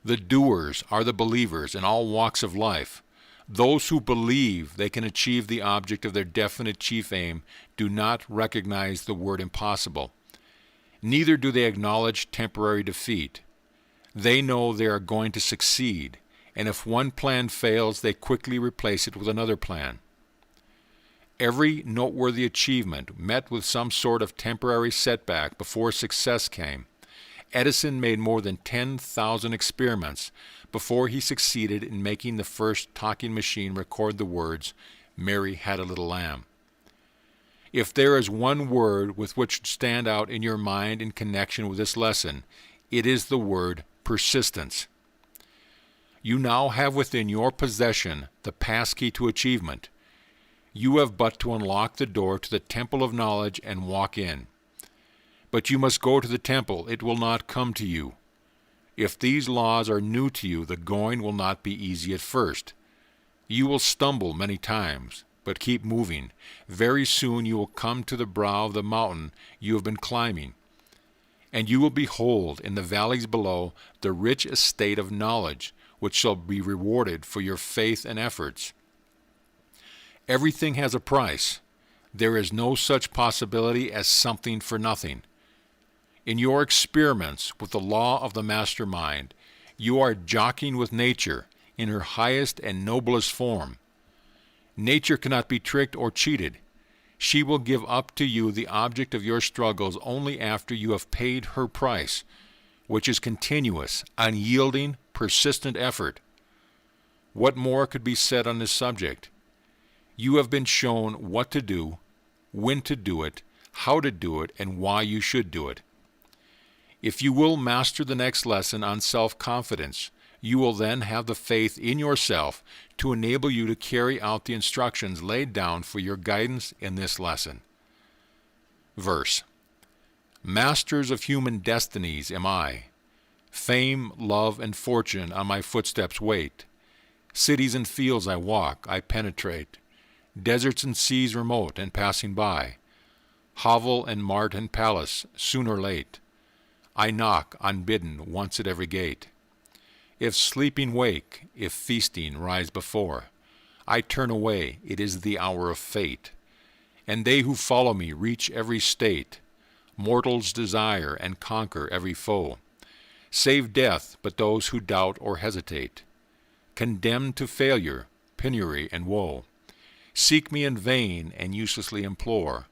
The doers are the believers in all walks of life. Those who believe they can achieve the object of their definite chief aim do not recognize the word impossible. Neither do they acknowledge temporary defeat. They know they are going to succeed, and if one plan fails, they quickly replace it with another plan. Every noteworthy achievement met with some sort of temporary setback before success came. Edison made more than 10,000 experiments before he succeeded in making the first talking machine record the words, "Mary had a little lamb." If there is one word with which to stand out in your mind in connection with this lesson, it is the word persistence. You now have within your possession the passkey to achievement. You have but to unlock the door to the temple of knowledge and walk in. But you must go to the temple. It will not come to you. If these laws are new to you, the going will not be easy at first. You will stumble many times, but keep moving. Very soon you will come to the brow of the mountain you have been climbing, and you will behold in the valleys below the rich estate of knowledge, which shall be rewarded for your faith and efforts. Everything has a price. There is no such possibility as something for nothing. In your experiments with the law of the mastermind, you are jockeying with nature in her highest and noblest form. Nature cannot be tricked or cheated. She will give up to you the object of your struggles only after you have paid her price, which is continuous, unyielding, persistent effort. What more could be said on this subject? You have been shown what to do, when to do it, how to do it, and why you should do it. If you will master the next lesson on self-confidence, you will then have the faith in yourself to enable you to carry out the instructions laid down for your guidance in this lesson. Verse: Masters of human destinies am I. Fame, love, and fortune on my footsteps wait. Cities and fields I walk, I penetrate. Deserts and seas remote and passing by. Hovel and mart and palace, soon or late, I knock unbidden once at every gate. If sleeping wake, if feasting rise before, I turn away, it is the hour of fate. And they who follow me reach every state, mortals desire and conquer every foe. Save death but those who doubt or hesitate, condemned to failure, penury, and woe. Seek me in vain and uselessly implore,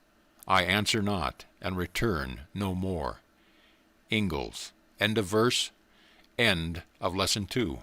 I answer not and return no more. Ingalls. End of verse. End of Lesson 2.